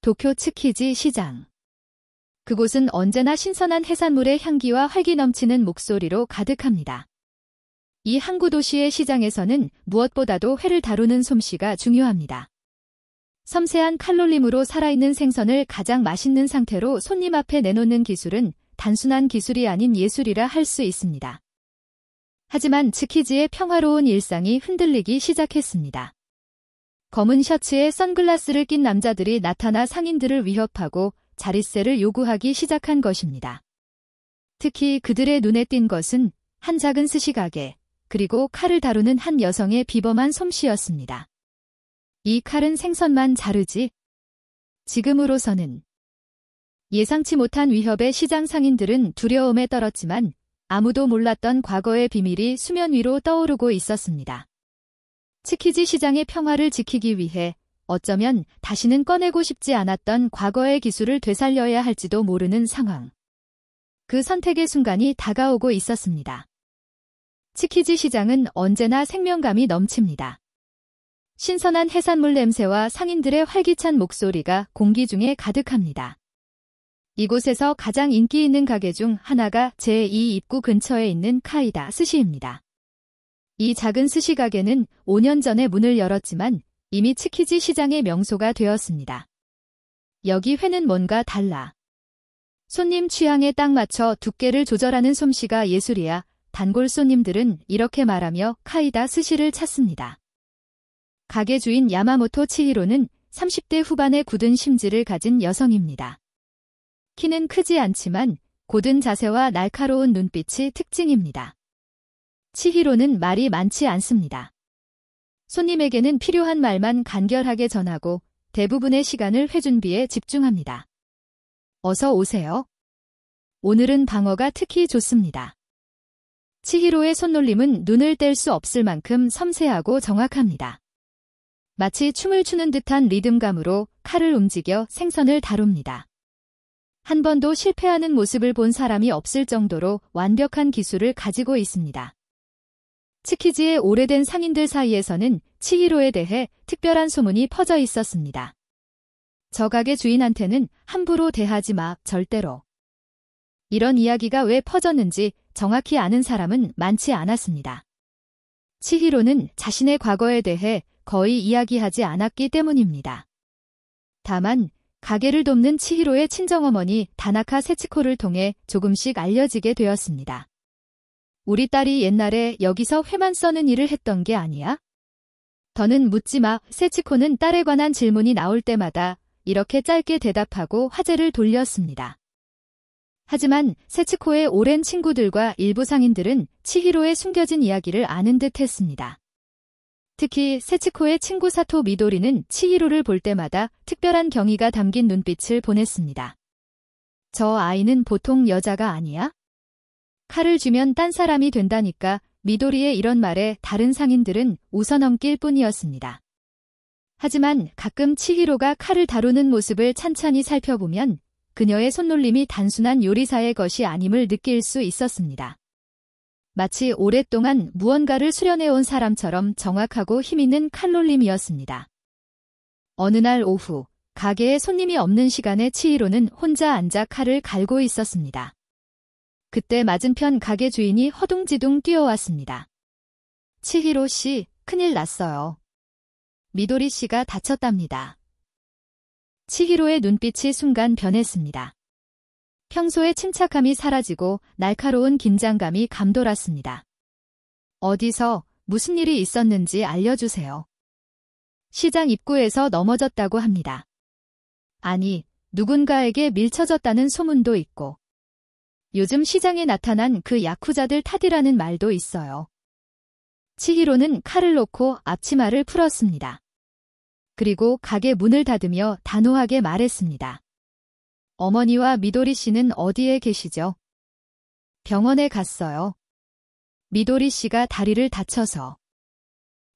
도쿄 츠키지 시장. 그곳은 언제나 신선한 해산물의 향기와 활기 넘치는 목소리로 가득합니다. 이 항구 도시의 시장에서는 무엇보다도 회를 다루는 솜씨가 중요합니다. 섬세한 칼놀림으로 살아있는 생선을 가장 맛있는 상태로 손님 앞에 내놓는 기술은 단순한 기술이 아닌 예술이라 할 수 있습니다. 하지만 츠키지의 평화로운 일상이 흔들리기 시작했습니다. 검은 셔츠에 선글라스를 낀 남자들이 나타나 상인들을 위협하고 자릿세를 요구하기 시작한 것입니다. 특히 그들의 눈에 띈 것은 한 작은 스시가게, 그리고 칼을 다루는 한 여성의 비범한 솜씨였습니다. 이 칼은 생선만 자르지. 지금으로서는 예상치 못한 위협에 시장 상인들은 두려움에 떨었지만 아무도 몰랐던 과거의 비밀이 수면 위로 떠오르고 있었습니다. 츠키지 시장의 평화를 지키기 위해 어쩌면 다시는 꺼내고 싶지 않았던 과거의 기술을 되살려야 할지도 모르는 상황. 그 선택의 순간이 다가오고 있었습니다. 츠키지 시장은 언제나 생명감이 넘칩니다. 신선한 해산물 냄새와 상인들의 활기찬 목소리가 공기 중에 가득합니다. 이곳에서 가장 인기 있는 가게 중 하나가 제2 입구 근처에 있는 카이다 스시입니다. 이 작은 스시 가게는 5년 전에 문을 열었지만 이미 츠키지 시장의 명소가 되었습니다. 여기 회는 뭔가 달라. 손님 취향에 딱 맞춰 두께를 조절하는 솜씨가 예술이야. 단골 손님들은 이렇게 말하며 카이다 스시를 찾습니다. 가게 주인 야마모토 치히로는 30대 후반의 굳은 심지를 가진 여성입니다. 키는 크지 않지만 고든 자세와 날카로운 눈빛이 특징입니다. 치히로는 말이 많지 않습니다. 손님에게는 필요한 말만 간결하게 전하고 대부분의 시간을 회 준비에 집중합니다. 어서 오세요. 오늘은 방어가 특히 좋습니다. 치히로의 손놀림은 눈을 뗄 수 없을 만큼 섬세하고 정확합니다. 마치 춤을 추는 듯한 리듬감으로 칼을 움직여 생선을 다룹니다. 한 번도 실패하는 모습을 본 사람이 없을 정도로 완벽한 기술을 가지고 있습니다. 츠키지의 오래된 상인들 사이에서는 치히로에 대해 특별한 소문이 퍼져 있었습니다. 저 가게 주인한테는 함부로 대하지 마, 절대로. 이런 이야기가 왜 퍼졌는지 정확히 아는 사람은 많지 않았습니다. 치히로는 자신의 과거에 대해 거의 이야기하지 않았기 때문입니다. 다만 가게를 돕는 치히로의 친정어머니 다나카 세치코를 통해 조금씩 알려지게 되었습니다. 우리 딸이 옛날에 여기서 회만 써는 일을 했던 게 아니야? 더는 묻지 마. 세치코는 딸에 관한 질문이 나올 때마다 이렇게 짧게 대답하고 화제를 돌렸습니다. 하지만 세치코의 오랜 친구들과 일부 상인들은 치히로의 숨겨진 이야기를 아는 듯 했습니다. 특히 세치코의 친구 사토 미도리는 치히로를 볼 때마다 특별한 경의가 담긴 눈빛을 보냈습니다. 저 아이는 보통 여자가 아니야? 칼을 쥐면 딴 사람이 된다니까. 미도리의 이런 말에 다른 상인들은 웃어넘길 뿐이었습니다. 하지만 가끔 치히로가 칼을 다루는 모습을 찬찬히 살펴보면 그녀의 손놀림이 단순한 요리사의 것이 아님을 느낄 수 있었습니다. 마치 오랫동안 무언가를 수련해온 사람처럼 정확하고 힘있는 칼놀림이었습니다. 어느 날 오후, 가게에 손님이 없는 시간에 치히로는 혼자 앉아 칼을 갈고 있었습니다. 그때 맞은편 가게 주인이 허둥지둥 뛰어왔습니다. 치히로 씨, 큰일 났어요. 미도리 씨가 다쳤답니다. 치히로의 눈빛이 순간 변했습니다. 평소의 침착함이 사라지고 날카로운 긴장감이 감돌았습니다. 어디서 무슨 일이 있었는지 알려주세요. 시장 입구에서 넘어졌다고 합니다. 아니, 누군가에게 밀쳐졌다는 소문도 있고. 요즘 시장에 나타난 그 야쿠자들 탓이라는 말도 있어요. 치히로는 칼을 놓고 앞치마를 풀었습니다. 그리고 가게 문을 닫으며 단호하게 말했습니다. 어머니와 미도리 씨는 어디에 계시죠? 병원에 갔어요. 미도리 씨가 다리를 다쳐서.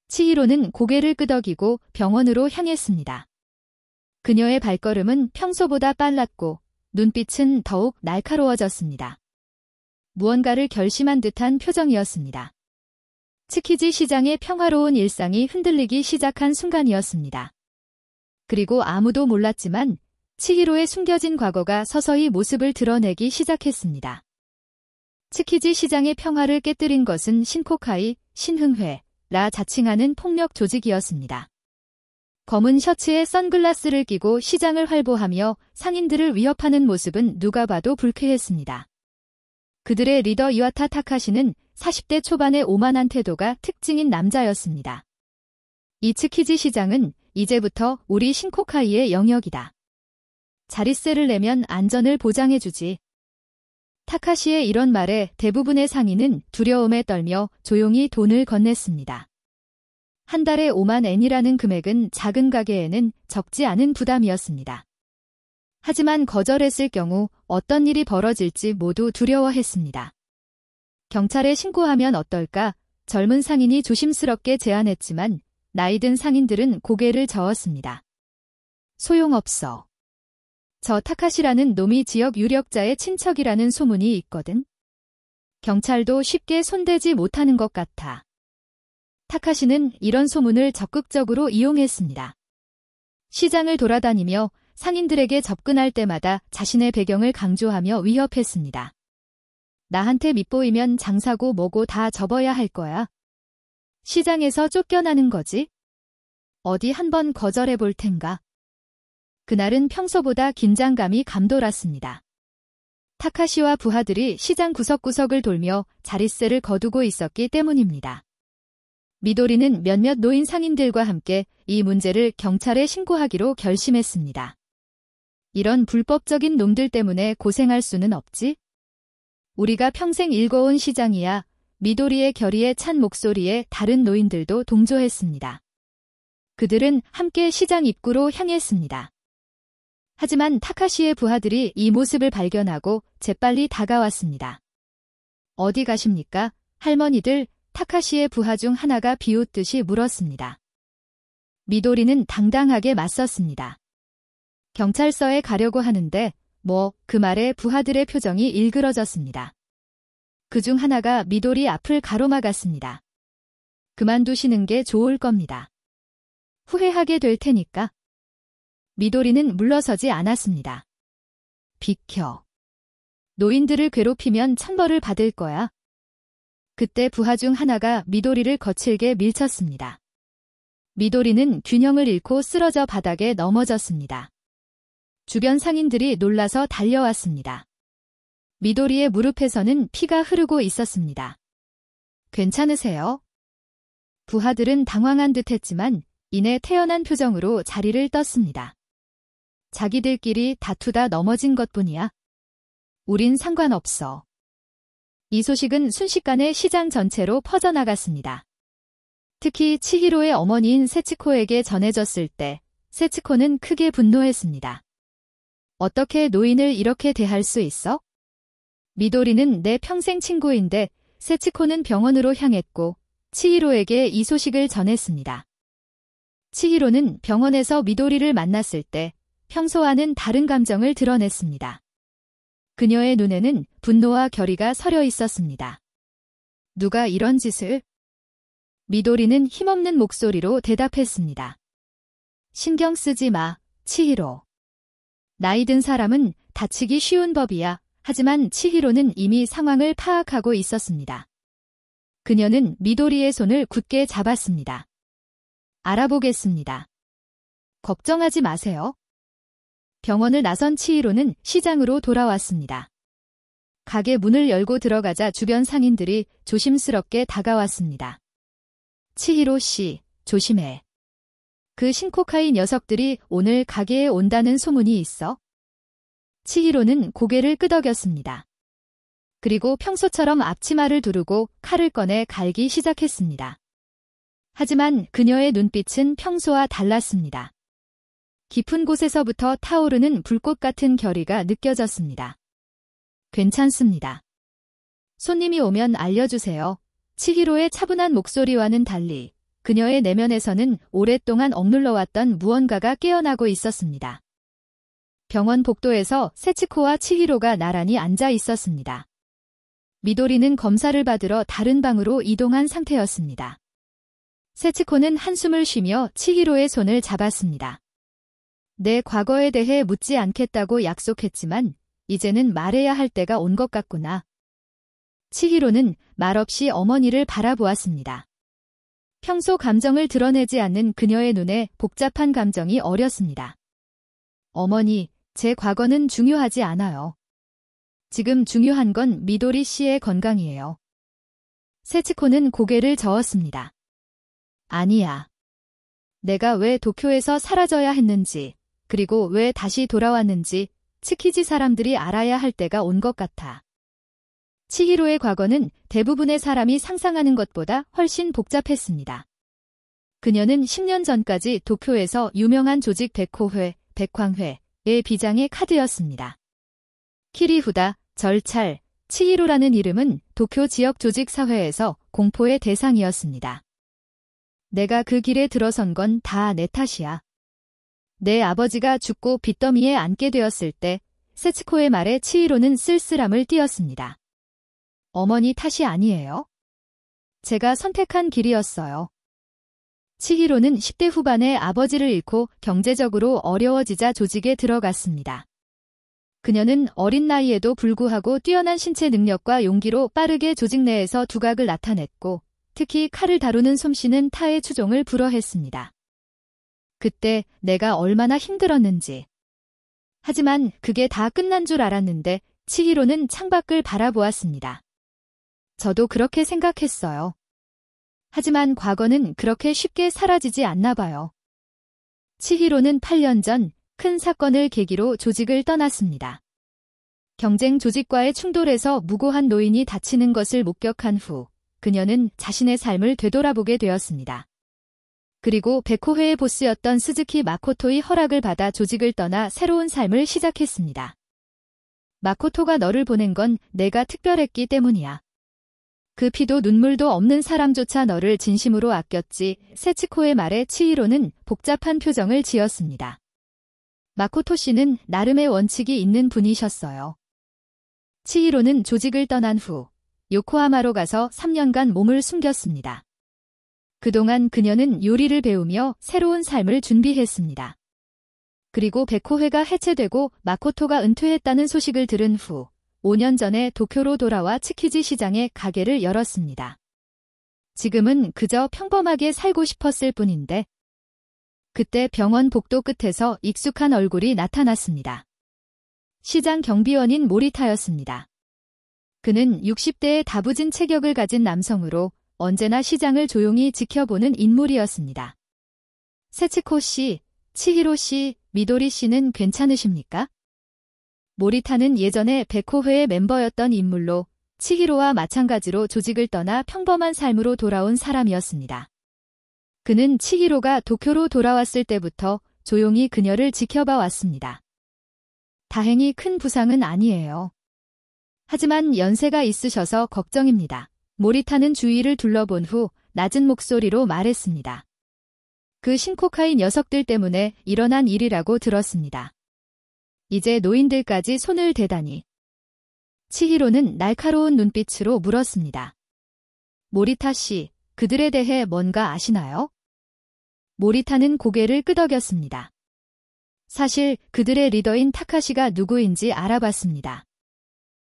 치히로는 고개를 끄덕이고 병원으로 향했습니다. 그녀의 발걸음은 평소보다 빨랐고 눈빛은 더욱 날카로워졌습니다. 무언가를 결심한 듯한 표정이었습니다. 츠키지 시장의 평화로운 일상이 흔들리기 시작한 순간이었습니다. 그리고 아무도 몰랐지만 치히로의 숨겨진 과거가 서서히 모습을 드러내기 시작했습니다. 츠키지 시장의 평화를 깨뜨린 것은 신코카이, 신흥회라 자칭하는 폭력 조직이었습니다. 검은 셔츠에 선글라스를 끼고 시장을 활보하며 상인들을 위협하는 모습은 누가 봐도 불쾌했습니다. 그들의 리더 이와타 타카시는 40대 초반의 오만한 태도가 특징인 남자였습니다. 이 츠키지 시장은 이제부터 우리 신코카이의 영역이다. 자릿세를 내면 안전을 보장해주지. 타카시의 이런 말에 대부분의 상인은 두려움에 떨며 조용히 돈을 건넸습니다. 한 달에 5만 엔이라는 금액은 작은 가게에는 적지 않은 부담이었습니다. 하지만 거절했을 경우 어떤 일이 벌어질지 모두 두려워했습니다. 경찰에 신고하면 어떨까? 젊은 상인이 조심스럽게 제안했지만 나이든 상인들은 고개를 저었습니다. 소용없어. 저 타카시라는 놈이 지역 유력자의 친척이라는 소문이 있거든. 경찰도 쉽게 손대지 못하는 것 같아. 타카시는 이런 소문을 적극적으로 이용했습니다. 시장을 돌아다니며 상인들에게 접근할 때마다 자신의 배경을 강조하며 위협했습니다. 나한테 밉보이면 장사고 뭐고 다 접어야 할 거야. 시장에서 쫓겨나는 거지? 어디 한번 거절해 볼 텐가? 그날은 평소보다 긴장감이 감돌았습니다. 타카시와 부하들이 시장 구석구석을 돌며 자릿세를 거두고 있었기 때문입니다. 미도리는 몇몇 노인 상인들과 함께 이 문제를 경찰에 신고하기로 결심했습니다. 이런 불법적인 놈들 때문에 고생할 수는 없지? 우리가 평생 일궈온 시장이야. 미도리의 결의에 찬 목소리에 다른 노인들도 동조했습니다. 그들은 함께 시장 입구로 향했습니다. 하지만 타카시의 부하들이 이 모습을 발견하고 재빨리 다가왔습니다. 어디 가십니까? 할머니들, 타카시의 부하 중 하나가 비웃듯이 물었습니다. 미도리는 당당하게 맞섰습니다. 경찰서에 가려고 하는데 그 말에 부하들의 표정이 일그러졌습니다. 그중 하나가 미도리 앞을 가로막았습니다. 그만두시는 게 좋을 겁니다. 후회하게 될 테니까. 미도리는 물러서지 않았습니다. 비켜. 노인들을 괴롭히면 천벌을 받을 거야. 그때 부하 중 하나가 미도리를 거칠게 밀쳤습니다. 미도리는 균형을 잃고 쓰러져 바닥에 넘어졌습니다. 주변 상인들이 놀라서 달려왔습니다. 미도리의 무릎에서는 피가 흐르고 있었습니다. 괜찮으세요? 부하들은 당황한 듯했지만 이내 태연한 표정으로 자리를 떴습니다. 자기들끼리 다투다 넘어진 것뿐이야. 우린 상관없어. 이 소식은 순식간에 시장 전체로 퍼져나갔습니다. 특히 치히로의 어머니인 세치코에게 전해졌을 때 세치코는 크게 분노했습니다. 어떻게 노인을 이렇게 대할 수 있어? 미도리는 내 평생 친구인데 세치코는 병원으로 향했고 치히로에게 이 소식을 전했습니다. 치히로는 병원에서 미도리를 만났을 때 평소와는 다른 감정을 드러냈습니다. 그녀의 눈에는 분노와 결의가 서려 있었습니다. 누가 이런 짓을? 미도리는 힘없는 목소리로 대답했습니다. 신경 쓰지 마, 치히로. 나이 든 사람은 다치기 쉬운 법이야. 하지만 치히로는 이미 상황을 파악하고 있었습니다. 그녀는 미도리의 손을 굳게 잡았습니다. 알아보겠습니다. 걱정하지 마세요. 병원을 나선 치히로는 시장으로 돌아왔습니다. 가게 문을 열고 들어가자 주변 상인들이 조심스럽게 다가왔습니다. 치히로 씨, 조심해. 그 신코카이 녀석들이 오늘 가게에 온다는 소문이 있어? 치히로는 고개를 끄덕였습니다. 그리고 평소처럼 앞치마를 두르고 칼을 꺼내 갈기 시작했습니다. 하지만 그녀의 눈빛은 평소와 달랐습니다. 깊은 곳에서부터 타오르는 불꽃 같은 결의가 느껴졌습니다. 괜찮습니다. 손님이 오면 알려주세요. 치히로의 차분한 목소리와는 달리 그녀의 내면에서는 오랫동안 억눌러왔던 무언가가 깨어나고 있었습니다. 병원 복도에서 세치코와 치히로가 나란히 앉아 있었습니다. 미도리는 검사를 받으러 다른 방으로 이동한 상태였습니다. 세치코는 한숨을 쉬며 치히로의 손을 잡았습니다. 내 과거에 대해 묻지 않겠다고 약속했지만 이제는 말해야 할 때가 온 것 같구나. 치히로는 말없이 어머니를 바라보았습니다. 평소 감정을 드러내지 않는 그녀의 눈에 복잡한 감정이 어렸습니다. 어머니, 제 과거는 중요하지 않아요. 지금 중요한 건 미도리 씨의 건강이에요. 세치코는 고개를 저었습니다. 아니야. 내가 왜 도쿄에서 사라져야 했는지, 그리고 왜 다시 돌아왔는지 츠키지 사람들이 알아야 할 때가 온 것 같아. 치히로의 과거는 대부분의 사람이 상상하는 것보다 훨씬 복잡했습니다. 그녀는 10년 전까지 도쿄에서 유명한 조직 백호회, 백황회의 비장의 카드였습니다. 키리후다, 절찰, 치히로라는 이름은 도쿄 지역 조직 사회에서 공포의 대상이었습니다. 내가 그 길에 들어선 건 다 내 탓이야. 내 아버지가 죽고 빚더미에 앉게 되었을 때 세츠코의 말에 치히로는 쓸쓸함을 띠었습니다. 어머니 탓이 아니에요. 제가 선택한 길이었어요. 치히로는 10대 후반에 아버지를 잃고 경제적으로 어려워지자 조직에 들어갔습니다. 그녀는 어린 나이에도 불구하고 뛰어난 신체 능력과 용기로 빠르게 조직 내에서 두각을 나타냈고 특히 칼을 다루는 솜씨는 타의 추종을 불허했습니다. 그때 내가 얼마나 힘들었는지. 하지만 그게 다 끝난 줄 알았는데 치히로는 창밖을 바라보았습니다. 저도 그렇게 생각했어요. 하지만 과거는 그렇게 쉽게 사라지지 않나 봐요. 치히로는 8년 전 큰 사건을 계기로 조직을 떠났습니다. 경쟁 조직과의 충돌에서 무고한 노인이 다치는 것을 목격한 후 그녀는 자신의 삶을 되돌아보게 되었습니다. 그리고 백호회의 보스였던 스즈키 마코토의 허락을 받아 조직을 떠나 새로운 삶을 시작했습니다. 마코토가 너를 보낸 건 내가 특별했기 때문이야. 그 피도 눈물도 없는 사람조차 너를 진심으로 아꼈지. 세치코의 말에 치히로는 복잡한 표정을 지었습니다. 마코토 씨는 나름의 원칙이 있는 분이셨어요. 치히로는 조직을 떠난 후 요코하마로 가서 3년간 몸을 숨겼습니다. 그동안 그녀는 요리를 배우며 새로운 삶을 준비했습니다. 그리고 백호회가 해체되고 마코토가 은퇴했다는 소식을 들은 후 5년 전에 도쿄로 돌아와 츠키지 시장에 가게를 열었습니다. 지금은 그저 평범하게 살고 싶었을 뿐인데 그때 병원 복도 끝에서 익숙한 얼굴이 나타났습니다. 시장 경비원인 모리타였습니다. 그는 60대의 다부진 체격을 가진 남성으로 언제나 시장을 조용히 지켜보는 인물이었습니다. 세치코 씨, 치히로 씨, 미도리 씨는 괜찮으십니까? 모리타는 예전에 백호회의 멤버였던 인물로 치히로와 마찬가지로 조직을 떠나 평범한 삶으로 돌아온 사람이었습니다. 그는 치히로가 도쿄로 돌아왔을 때부터 조용히 그녀를 지켜봐 왔습니다. 다행히 큰 부상은 아니에요. 하지만 연세가 있으셔서 걱정입니다. 모리타는 주위를 둘러본 후 낮은 목소리로 말했습니다. 그 신코카이 녀석들 때문에 일어난 일이라고 들었습니다. 이제 노인들까지 손을 대다니. 치히로는 날카로운 눈빛으로 물었습니다. 모리타 씨, 그들에 대해 뭔가 아시나요? 모리타는 고개를 끄덕였습니다. 사실 그들의 리더인 타카시가 누구인지 알아봤습니다.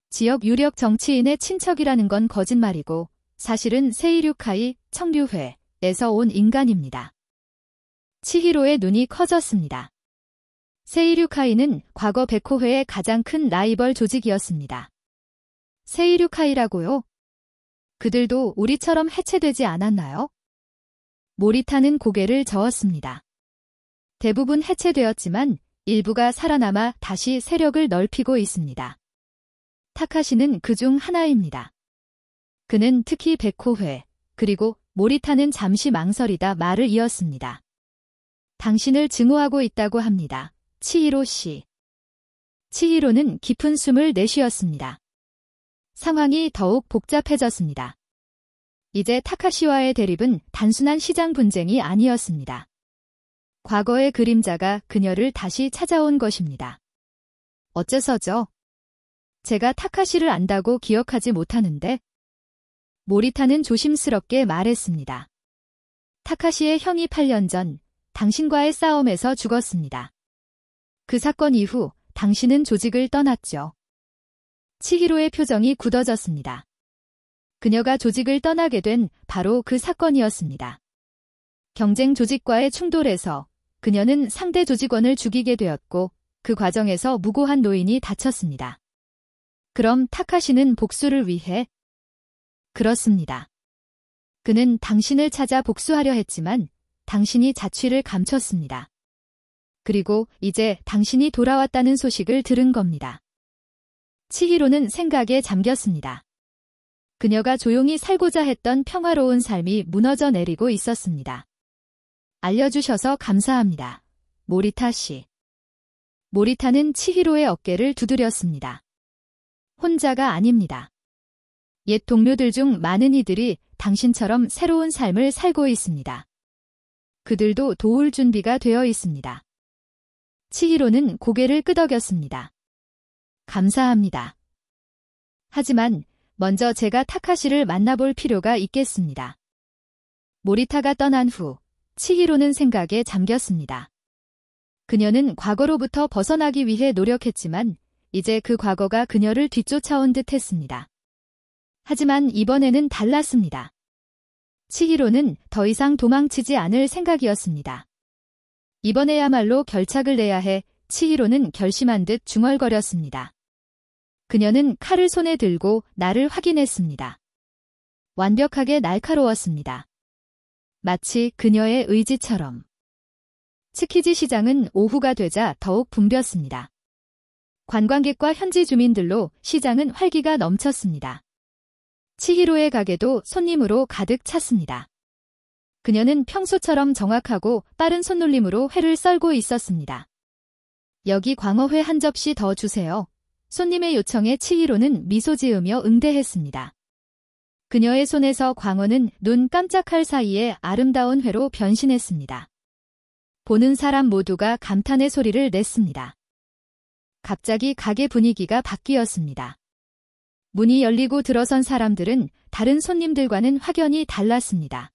지역 유력 정치인의 친척이라는 건 거짓말이고 사실은 세이류카이 청류회에서 온 인간입니다. 치히로의 눈이 커졌습니다. 세이류카이는 과거 백호회의 가장 큰 라이벌 조직이었습니다. 세이류카이라고요? 그들도 우리처럼 해체되지 않았나요? 모리타는 고개를 저었습니다. 대부분 해체되었지만 일부가 살아남아 다시 세력을 넓히고 있습니다. 타카시는 그중 하나입니다. 그는 특히 백호회, 그리고 모리타는 잠시 망설이다 말을 이었습니다. 당신을 증오하고 있다고 합니다. 치히로 씨. 치히로는 깊은 숨을 내쉬었습니다. 상황이 더욱 복잡해졌습니다. 이제 타카시와의 대립은 단순한 시장 분쟁이 아니었습니다. 과거의 그림자가 그녀를 다시 찾아온 것입니다. 어째서죠? 제가 타카시를 안다고 기억하지 못하는데? 모리타는 조심스럽게 말했습니다. 타카시의 형이 8년 전 당신과의 싸움에서 죽었습니다. 그 사건 이후 당신은 조직을 떠났죠. 치히로의 표정이 굳어졌습니다. 그녀가 조직을 떠나게 된 바로 그 사건이었습니다. 경쟁 조직과의 충돌에서 그녀는 상대 조직원을 죽이게 되었고 그 과정에서 무고한 노인이 다쳤습니다. 그럼 타카시는 복수를 위해? 그렇습니다. 그는 당신을 찾아 복수하려 했지만 당신이 자취를 감췄습니다. 그리고 이제 당신이 돌아왔다는 소식을 들은 겁니다. 치히로는 생각에 잠겼습니다. 그녀가 조용히 살고자 했던 평화로운 삶이 무너져 내리고 있었습니다. 알려주셔서 감사합니다. 모리타 씨. 모리타는 치히로의 어깨를 두드렸습니다. 혼자가 아닙니다. 옛 동료들 중 많은 이들이 당신처럼 새로운 삶을 살고 있습니다. 그들도 도울 준비가 되어 있습니다. 치히로는 고개를 끄덕였습니다. 감사합니다. 하지만 먼저 제가 타카시를 만나볼 필요가 있겠습니다. 모리타가 떠난 후 치히로는 생각에 잠겼습니다. 그녀는 과거로부터 벗어나기 위해 노력했지만 이제 그 과거가 그녀를 뒤쫓아온 듯 했습니다. 하지만 이번에는 달랐습니다. 치히로는 더 이상 도망치지 않을 생각이었습니다. 이번에야말로 결착을 내야 해 치히로는 결심한 듯 중얼거렸습니다. 그녀는 칼을 손에 들고 나를 확인했습니다. 완벽하게 날카로웠습니다. 마치 그녀의 의지처럼. 츠키지 시장은 오후가 되자 더욱 붐볐습니다. 관광객과 현지 주민들로 시장은 활기가 넘쳤습니다. 치히로의 가게도 손님으로 가득 찼습니다. 그녀는 평소처럼 정확하고 빠른 손놀림으로 회를 썰고 있었습니다. 여기 광어회 한 접시 더 주세요. 손님의 요청에 치히로는 미소 지으며 응대했습니다. 그녀의 손에서 광어는 눈 깜짝할 사이에 아름다운 회로 변신했습니다. 보는 사람 모두가 감탄의 소리를 냈습니다. 갑자기 가게 분위기가 바뀌었습니다. 문이 열리고 들어선 사람들은 다른 손님들과는 확연히 달랐습니다.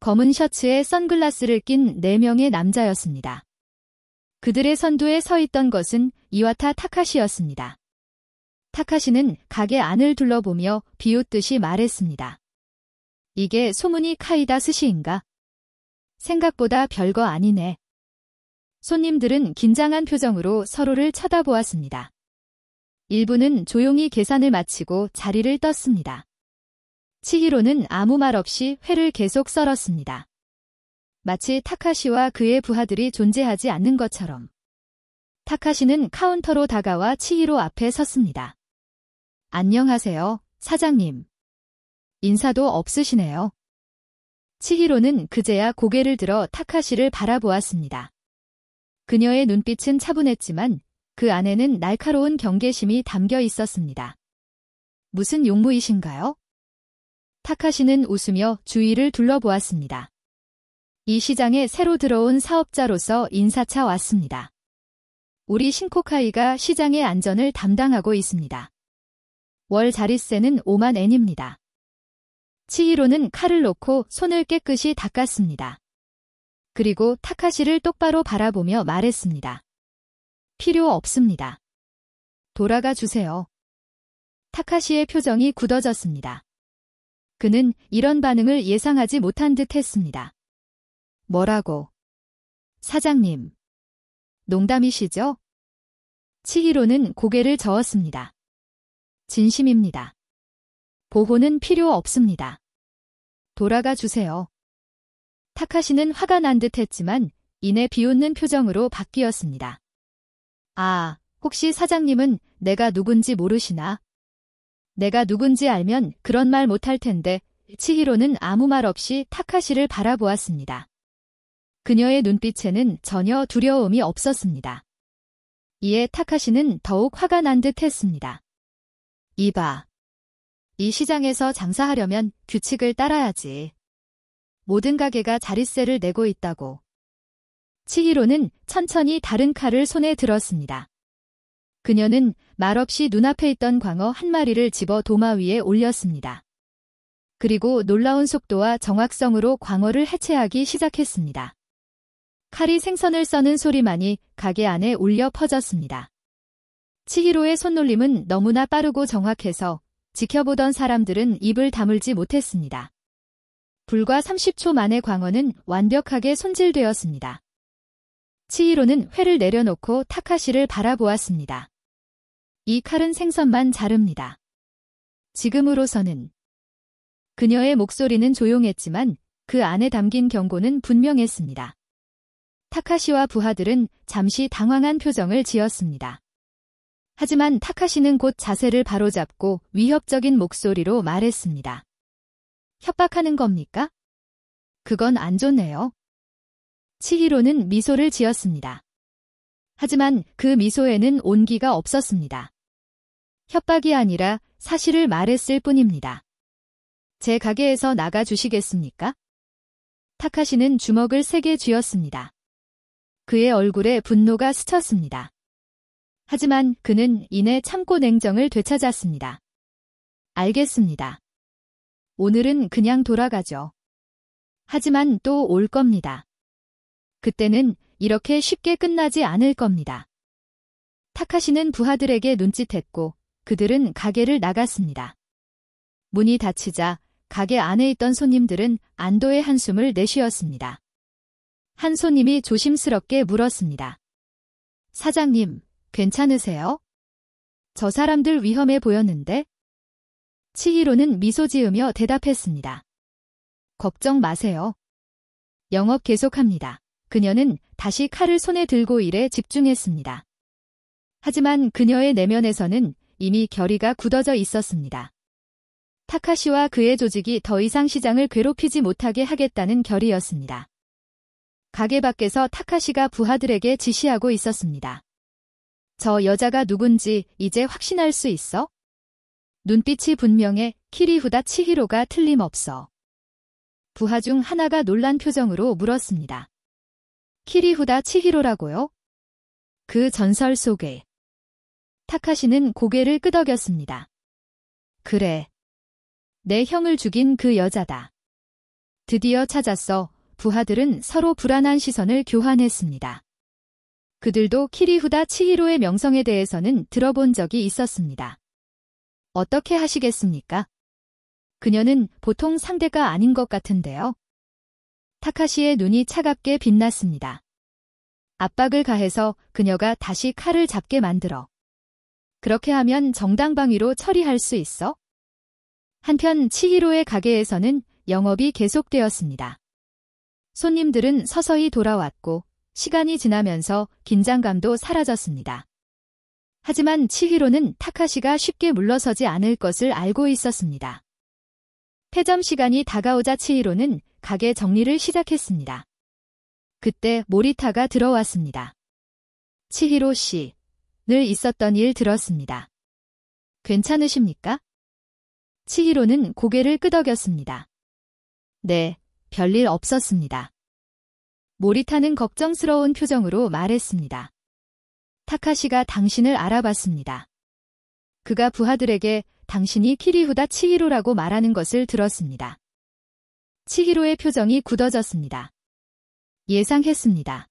검은 셔츠에 선글라스를 낀 4명의 남자였습니다. 그들의 선두에 서 있던 것은 이와타 타카시였습니다. 타카시는 가게 안을 둘러보며 비웃듯이 말했습니다. 이게 소문이 카이다 스시인가? 생각보다 별거 아니네. 손님들은 긴장한 표정으로 서로를 쳐다보았습니다. 일부는 조용히 계산을 마치고 자리를 떴습니다. 치히로는 아무 말 없이 회를 계속 썰었습니다. 마치 타카시와 그의 부하들이 존재하지 않는 것처럼. 타카시는 카운터로 다가와 치히로 앞에 섰습니다. 안녕하세요, 사장님. 인사도 없으시네요. 치히로는 그제야 고개를 들어 타카시를 바라보았습니다. 그녀의 눈빛은 차분했지만 그 안에는 날카로운 경계심이 담겨 있었습니다. 무슨 용무이신가요? 타카시는 웃으며 주위를 둘러보았습니다. 이 시장에 새로 들어온 사업자로서 인사차 왔습니다. 우리 신코카이가 시장의 안전을 담당하고 있습니다. 월 자릿세는 5만 엔입니다. 치히로는 칼을 놓고 손을 깨끗이 닦았습니다. 그리고 타카시를 똑바로 바라보며 말했습니다. 필요 없습니다. 돌아가 주세요. 타카시의 표정이 굳어졌습니다. 그는 이런 반응을 예상하지 못한 듯 했습니다. 뭐라고? 사장님. 농담이시죠? 치히로는 고개를 저었습니다. 진심입니다. 보호는 필요 없습니다. 돌아가 주세요. 타카시는 화가 난 듯 했지만 이내 비웃는 표정으로 바뀌었습니다. 아, 혹시 사장님은 내가 누군지 모르시나? 내가 누군지 알면 그런 말 못할 텐데. 치히로는 아무 말 없이 타카시를 바라보았습니다. 그녀의 눈빛에는 전혀 두려움이 없었습니다. 이에 타카시는 더욱 화가 난 듯 했습니다. 이봐. 이 시장에서 장사하려면 규칙을 따라야지. 모든 가게가 자릿세를 내고 있다고. 치히로는 천천히 다른 칼을 손에 들었습니다. 그녀는 말없이 눈앞에 있던 광어 한 마리를 집어 도마 위에 올렸습니다. 그리고 놀라운 속도와 정확성으로 광어를 해체하기 시작했습니다. 칼이 생선을 써는 소리만이 가게 안에 울려 퍼졌습니다. 치히로의 손놀림은 너무나 빠르고 정확해서 지켜보던 사람들은 입을 다물지 못했습니다. 불과 30초 만에 광어는 완벽하게 손질되었습니다. 치히로는 회를 내려놓고 타카시를 바라보았습니다. 이 칼은 생선만 자릅니다. 지금으로서는. 그녀의 목소리는 조용했지만 그 안에 담긴 경고는 분명했습니다. 타카시와 부하들은 잠시 당황한 표정을 지었습니다. 하지만 타카시는 곧 자세를 바로잡고 위협적인 목소리로 말했습니다. 협박하는 겁니까? 그건 안 좋네요. 치히로는 미소를 지었습니다. 하지만 그 미소에는 온기가 없었습니다. 협박이 아니라 사실을 말했을 뿐입니다. 제 가게에서 나가주시겠습니까? 타카시는 주먹을 세게 쥐었습니다. 그의 얼굴에 분노가 스쳤습니다. 하지만 그는 이내 참고 냉정을 되찾았습니다. 알겠습니다. 오늘은 그냥 돌아가죠. 하지만 또 올 겁니다. 그때는 이렇게 쉽게 끝나지 않을 겁니다. 타카시는 부하들에게 눈짓했고 그들은 가게를 나갔습니다. 문이 닫히자 가게 안에 있던 손님들은 안도의 한숨을 내쉬었습니다. 한 손님이 조심스럽게 물었습니다. 사장님, 괜찮으세요? 저 사람들 위험해 보였는데? 치히로는 미소 지으며 대답했습니다. 걱정 마세요. 영업 계속합니다. 그녀는 다시 칼을 손에 들고 일에 집중했습니다. 하지만 그녀의 내면에서는 이미 결의가 굳어져 있었습니다. 타카시와 그의 조직이 더 이상 시장을 괴롭히지 못하게 하겠다는 결의였습니다. 가게 밖에서 타카시가 부하들에게 지시하고 있었습니다. 저 여자가 누군지 이제 확신할 수 있어? 눈빛이 분명해 키리후다 치히로가 틀림없어. 부하 중 하나가 놀란 표정으로 물었습니다. 키리후다 치히로라고요? 그 전설 속에. 타카시는 고개를 끄덕였습니다. 그래. 내 형을 죽인 그 여자다. 드디어 찾았어. 부하들은 서로 불안한 시선을 교환했습니다. 그들도 키리후다 치히로의 명성에 대해서는 들어본 적이 있었습니다. 어떻게 하시겠습니까? 그녀는 보통 상대가 아닌 것 같은데요. 타카시의 눈이 차갑게 빛났습니다. 압박을 가해서 그녀가 다시 칼을 잡게 만들어. 그렇게 하면 정당방위로 처리할 수 있어? 한편 치히로의 가게에서는 영업이 계속되었습니다. 손님들은 서서히 돌아왔고 시간이 지나면서 긴장감도 사라졌습니다. 하지만 치히로는 타카시가 쉽게 물러서지 않을 것을 알고 있었습니다. 폐점 시간이 다가오자 치히로는 가게 정리를 시작했습니다. 그때 모리타가 들어왔습니다. 치히로 씨, 늘 있었던 일 들었습니다. 괜찮으십니까? 치히로는 고개를 끄덕였습니다. 네, 별일 없었습니다. 모리타는 걱정스러운 표정으로 말했습니다. 타카시가 당신을 알아봤습니다. 그가 부하들에게 당신이 키리후다 치히로라고 말하는 것을 들었습니다. 치히로의 표정이 굳어졌습니다. 예상했습니다.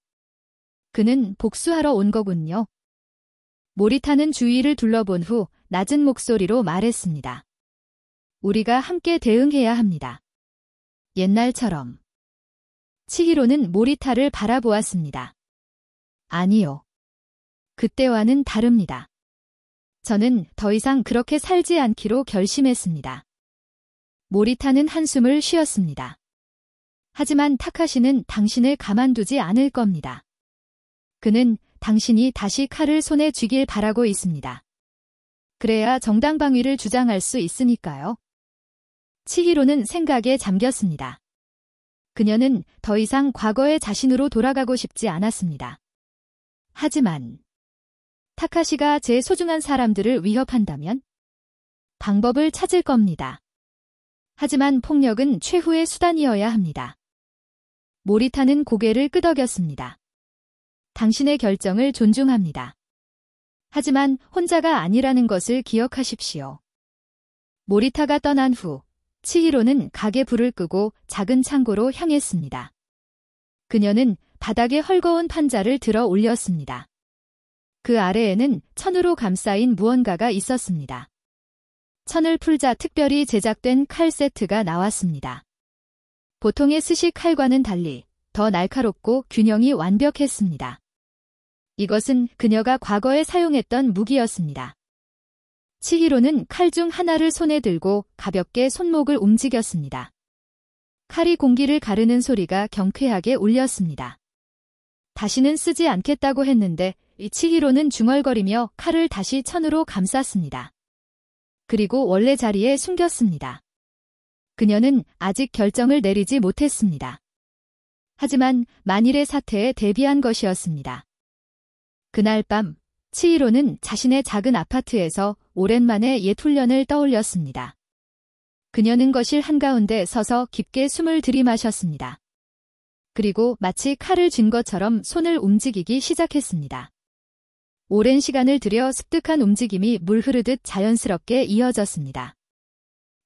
그는 복수하러 온 거군요. 모리타는 주위를 둘러본 후 낮은 목소리로 말했습니다. 우리가 함께 대응해야 합니다. 옛날처럼. 치히로는 모리타를 바라보았습니다. 아니요. 그때와는 다릅니다. 저는 더 이상 그렇게 살지 않기로 결심했습니다. 모리타는 한숨을 쉬었습니다. 하지만 타카시는 당신을 가만두지 않을 겁니다. 그는 당신이 다시 칼을 손에 쥐길 바라고 있습니다. 그래야 정당방위를 주장할 수 있으니까요. 치히로는 생각에 잠겼습니다. 그녀는 더 이상 과거의 자신으로 돌아가고 싶지 않았습니다. 하지만 타카시가 제 소중한 사람들을 위협한다면 방법을 찾을 겁니다. 하지만 폭력은 최후의 수단이어야 합니다. 모리타는 고개를 끄덕였습니다. 당신의 결정을 존중합니다. 하지만 혼자가 아니라는 것을 기억하십시오. 모리타가 떠난 후 치히로는 가게 불을 끄고 작은 창고로 향했습니다. 그녀는 바닥에 헐거운 판자를 들어 올렸습니다. 그 아래에는 천으로 감싸인 무언가가 있었습니다. 천을 풀자 특별히 제작된 칼 세트가 나왔습니다. 보통의 스시 칼과는 달리 더 날카롭고 균형이 완벽했습니다. 이것은 그녀가 과거에 사용했던 무기였습니다. 치히로는 칼 중 하나를 손에 들고 가볍게 손목을 움직였습니다. 칼이 공기를 가르는 소리가 경쾌하게 울렸습니다. 다시는 쓰지 않겠다고 했는데 치히로는 중얼거리며 칼을 다시 천으로 감쌌습니다. 그리고 원래 자리에 숨겼습니다. 그녀는 아직 결정을 내리지 못했습니다. 하지만 만일의 사태에 대비한 것이었습니다. 그날 밤 치히로는 자신의 작은 아파트에서 오랜만에 옛 훈련을 떠올렸습니다. 그녀는 거실 한가운데 서서 깊게 숨을 들이마셨습니다. 그리고 마치 칼을 쥔 것처럼 손을 움직이기 시작했습니다. 오랜 시간을 들여 습득한 움직임이 물 흐르듯 자연스럽게 이어졌습니다.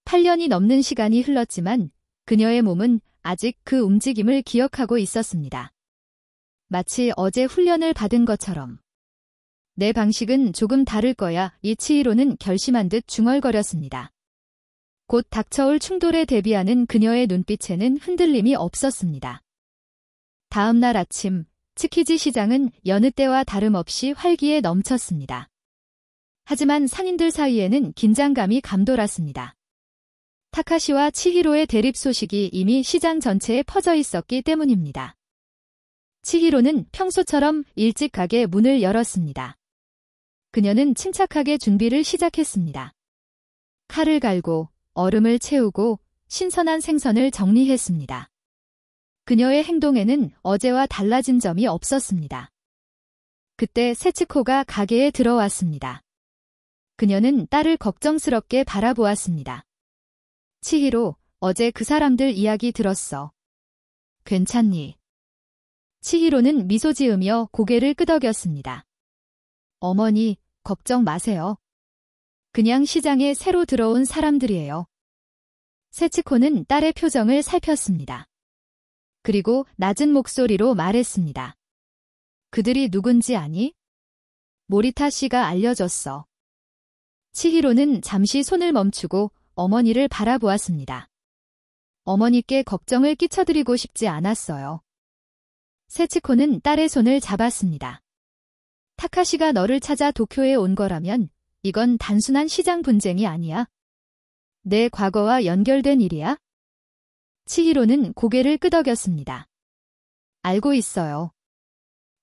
8년이 넘는 시간이 흘렀지만 그녀의 몸은 아직 그 움직임을 기억하고 있었습니다. 마치 어제 훈련을 받은 것처럼. 내 방식은 조금 다를 거야. 치히로는 결심한 듯 중얼거렸습니다. 곧 닥쳐올 충돌에 대비하는 그녀의 눈빛에는 흔들림이 없었습니다. 다음 날 아침, 츠키지 시장은 여느 때와 다름없이 활기에 넘쳤습니다. 하지만 상인들 사이에는 긴장감이 감돌았습니다. 타카시와 치히로의 대립 소식이 이미 시장 전체에 퍼져 있었기 때문입니다. 치히로는 평소처럼 일찍 가게 문을 열었습니다. 그녀는 침착하게 준비를 시작했습니다. 칼을 갈고 얼음을 채우고 신선한 생선을 정리했습니다. 그녀의 행동에는 어제와 달라진 점이 없었습니다. 그때 세츠코가 가게에 들어왔습니다. 그녀는 딸을 걱정스럽게 바라보았습니다. 치히로, 어제 그 사람들 이야기 들었어. 괜찮니? 치히로는 미소 지으며 고개를 끄덕였습니다. 어머니, 걱정 마세요. 그냥 시장에 새로 들어온 사람들이에요. 세츠코는 딸의 표정을 살폈습니다. 그리고 낮은 목소리로 말했습니다. 그들이 누군지 아니? 모리타 씨가 알려줬어. 치히로는 잠시 손을 멈추고 어머니를 바라보았습니다. 어머니께 걱정을 끼쳐드리고 싶지 않았어요. 세츠코는 딸의 손을 잡았습니다. 타카시가 너를 찾아 도쿄에 온 거라면 이건 단순한 시장 분쟁이 아니야. 내 과거와 연결된 일이야? 치히로는 고개를 끄덕였습니다. 알고 있어요.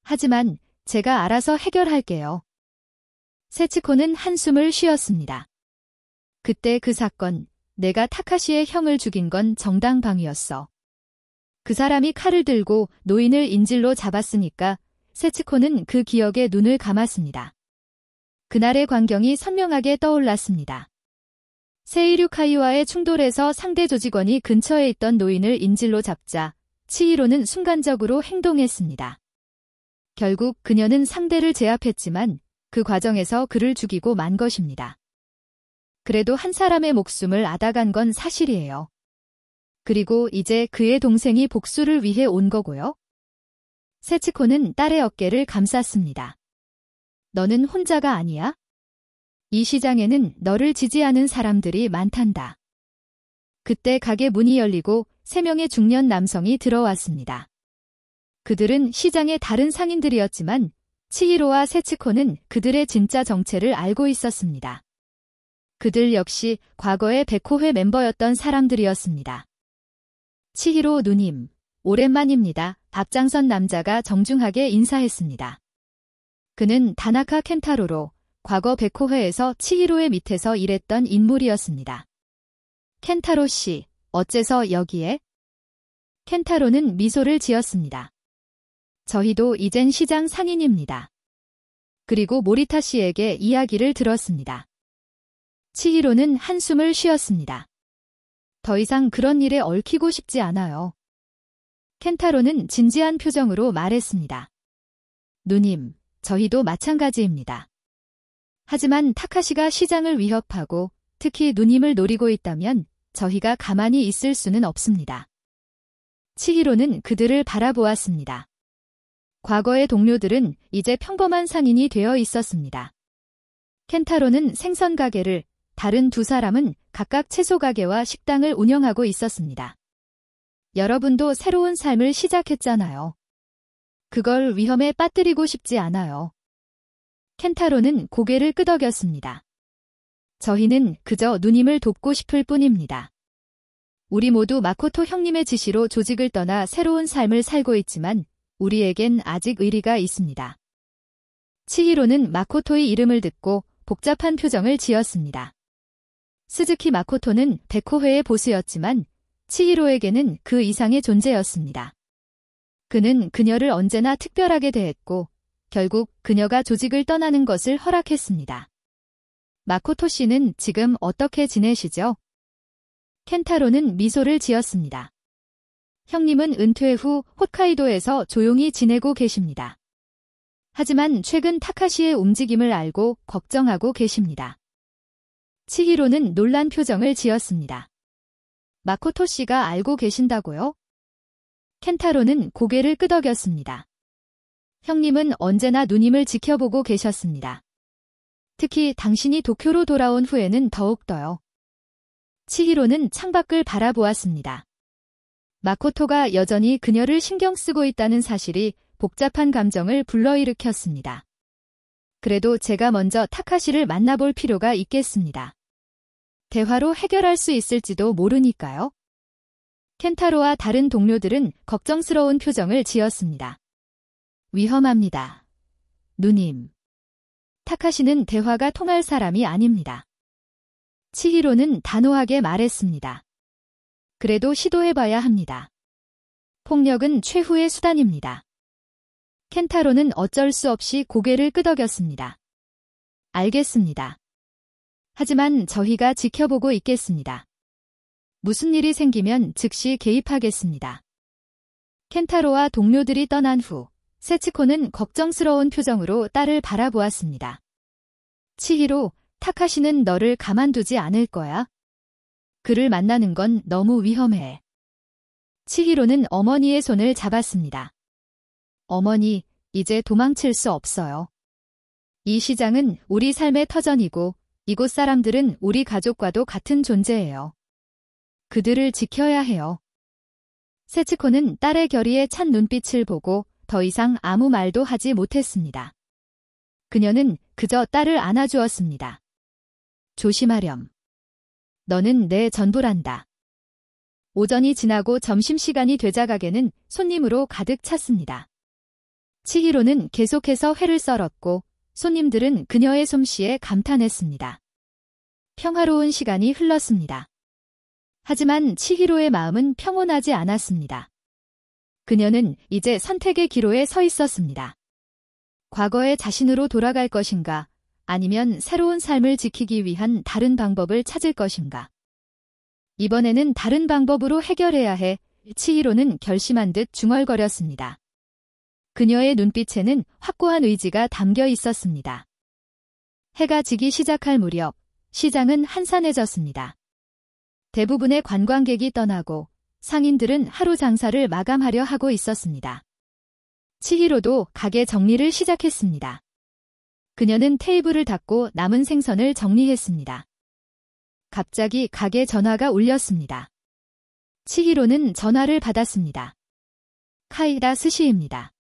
하지만 제가 알아서 해결할게요. 세츠코는 한숨을 쉬었습니다. 그때 그 사건, 내가 타카시의 형을 죽인 건 정당방위였어. 그 사람이 칼을 들고 노인을 인질로 잡았으니까 세츠코는 그 기억에 눈을 감았습니다. 그날의 광경이 선명하게 떠올랐습니다. 세이류카이와의 충돌에서 상대 조직원이 근처에 있던 노인을 인질로 잡자 치히로는 순간적으로 행동했습니다. 결국 그녀는 상대를 제압했지만 그 과정에서 그를 죽이고 만 것입니다. 그래도 한 사람의 목숨을 앗아간 건 사실이에요. 그리고 이제 그의 동생이 복수를 위해 온 거고요. 세츠코는 딸의 어깨를 감쌌습니다. 너는 혼자가 아니야? 이 시장에는 너를 지지하는 사람들이 많단다. 그때 가게 문이 열리고 3명의 중년 남성이 들어왔습니다. 그들은 시장의 다른 상인들이었지만 치히로와 세츠코는 그들의 진짜 정체를 알고 있었습니다. 그들 역시 과거의 백호회 멤버였던 사람들이었습니다. 치히로 누님, 오랜만입니다. 앞장선 남자가 정중하게 인사했습니다. 그는 다나카 켄타로로 과거 백호회에서 치히로의 밑에서 일했던 인물이었습니다. 켄타로 씨, 어째서 여기에? 켄타로는 미소를 지었습니다. 저희도 이젠 시장 상인입니다. 그리고 모리타 씨에게 이야기를 들었습니다. 치히로는 한숨을 쉬었습니다. 더 이상 그런 일에 얽히고 싶지 않아요. 켄타로는 진지한 표정으로 말했습니다. 누님, 저희도 마찬가지입니다. 하지만 타카시가 시장을 위협하고 특히 누님을 노리고 있다면 저희가 가만히 있을 수는 없습니다. 치히로는 그들을 바라보았습니다. 과거의 동료들은 이제 평범한 상인이 되어 있었습니다. 켄타로는 생선 가게를, 다른 두 사람은 각각 채소 가게와 식당을 운영하고 있었습니다. 여러분도 새로운 삶을 시작했잖아요. 그걸 위험에 빠뜨리고 싶지 않아요. 켄타로는 고개를 끄덕였습니다. 저희는 그저 누님을 돕고 싶을 뿐입니다. 우리 모두 마코토 형님의 지시로 조직을 떠나 새로운 삶을 살고 있지만 우리에겐 아직 의리가 있습니다. 치히로는 마코토의 이름을 듣고 복잡한 표정을 지었습니다. 스즈키 마코토는 백호회의 보스였지만 치히로에게는 그 이상의 존재였습니다. 그는 그녀를 언제나 특별하게 대했고 결국 그녀가 조직을 떠나는 것을 허락했습니다. 마코토 씨는 지금 어떻게 지내시죠? 켄타로는 미소를 지었습니다. 형님은 은퇴 후 홋카이도에서 조용히 지내고 계십니다. 하지만 최근 타카시의 움직임을 알고 걱정하고 계십니다. 치히로는 놀란 표정을 지었습니다. 마코토 씨가 알고 계신다고요? 켄타로는 고개를 끄덕였습니다. 형님은 언제나 누님을 지켜보고 계셨습니다. 특히 당신이 도쿄로 돌아온 후에는 더욱더요. 치히로는 창밖을 바라보았습니다. 마코토가 여전히 그녀를 신경 쓰고 있다는 사실이 복잡한 감정을 불러일으켰습니다. 그래도 제가 먼저 타카시를 만나볼 필요가 있겠습니다. 대화로 해결할 수 있을지도 모르니까요. 켄타로와 다른 동료들은 걱정스러운 표정을 지었습니다. 위험합니다. 누님. 타카시는 대화가 통할 사람이 아닙니다. 치히로는 단호하게 말했습니다. 그래도 시도해봐야 합니다. 폭력은 최후의 수단입니다. 켄타로는 어쩔 수 없이 고개를 끄덕였습니다. 알겠습니다. 하지만 저희가 지켜보고 있겠습니다. 무슨 일이 생기면 즉시 개입하겠습니다. 켄타로와 동료들이 떠난 후 세츠코는 걱정스러운 표정으로 딸을 바라보았습니다. 치히로, 타카시는 너를 가만두지 않을 거야. 그를 만나는 건 너무 위험해. 치히로는 어머니의 손을 잡았습니다. 어머니, 이제 도망칠 수 없어요. 이 시장은 우리 삶의 터전이고 이곳 사람들은 우리 가족과도 같은 존재예요. 그들을 지켜야 해요. 세츠코는 딸의 결의에 찬 눈빛을 보고 더 이상 아무 말도 하지 못했습니다. 그녀는 그저 딸을 안아주었습니다. 조심하렴. 너는 내 전부란다. 오전이 지나고 점심시간이 되자 가게는 손님으로 가득 찼습니다. 치히로는 계속해서 회를 썰었고 손님들은 그녀의 솜씨에 감탄했습니다. 평화로운 시간이 흘렀습니다. 하지만 치히로의 마음은 평온하지 않았습니다. 그녀는 이제 선택의 기로에 서 있었습니다. 과거의 자신으로 돌아갈 것인가, 아니면 새로운 삶을 지키기 위한 다른 방법을 찾을 것인가. 이번에는 다른 방법으로 해결해야 해 치히로는 결심한 듯 중얼거렸습니다. 그녀의 눈빛에는 확고한 의지가 담겨 있었습니다. 해가 지기 시작할 무렵 시장은 한산해졌습니다. 대부분의 관광객이 떠나고 상인들은 하루 장사를 마감하려 하고 있었습니다. 치히로도 가게 정리를 시작했습니다. 그녀는 테이블을 닫고 남은 생선을 정리했습니다. 갑자기 가게 전화가 울렸습니다. 치히로는 전화를 받았습니다. 카이라 스시입니다.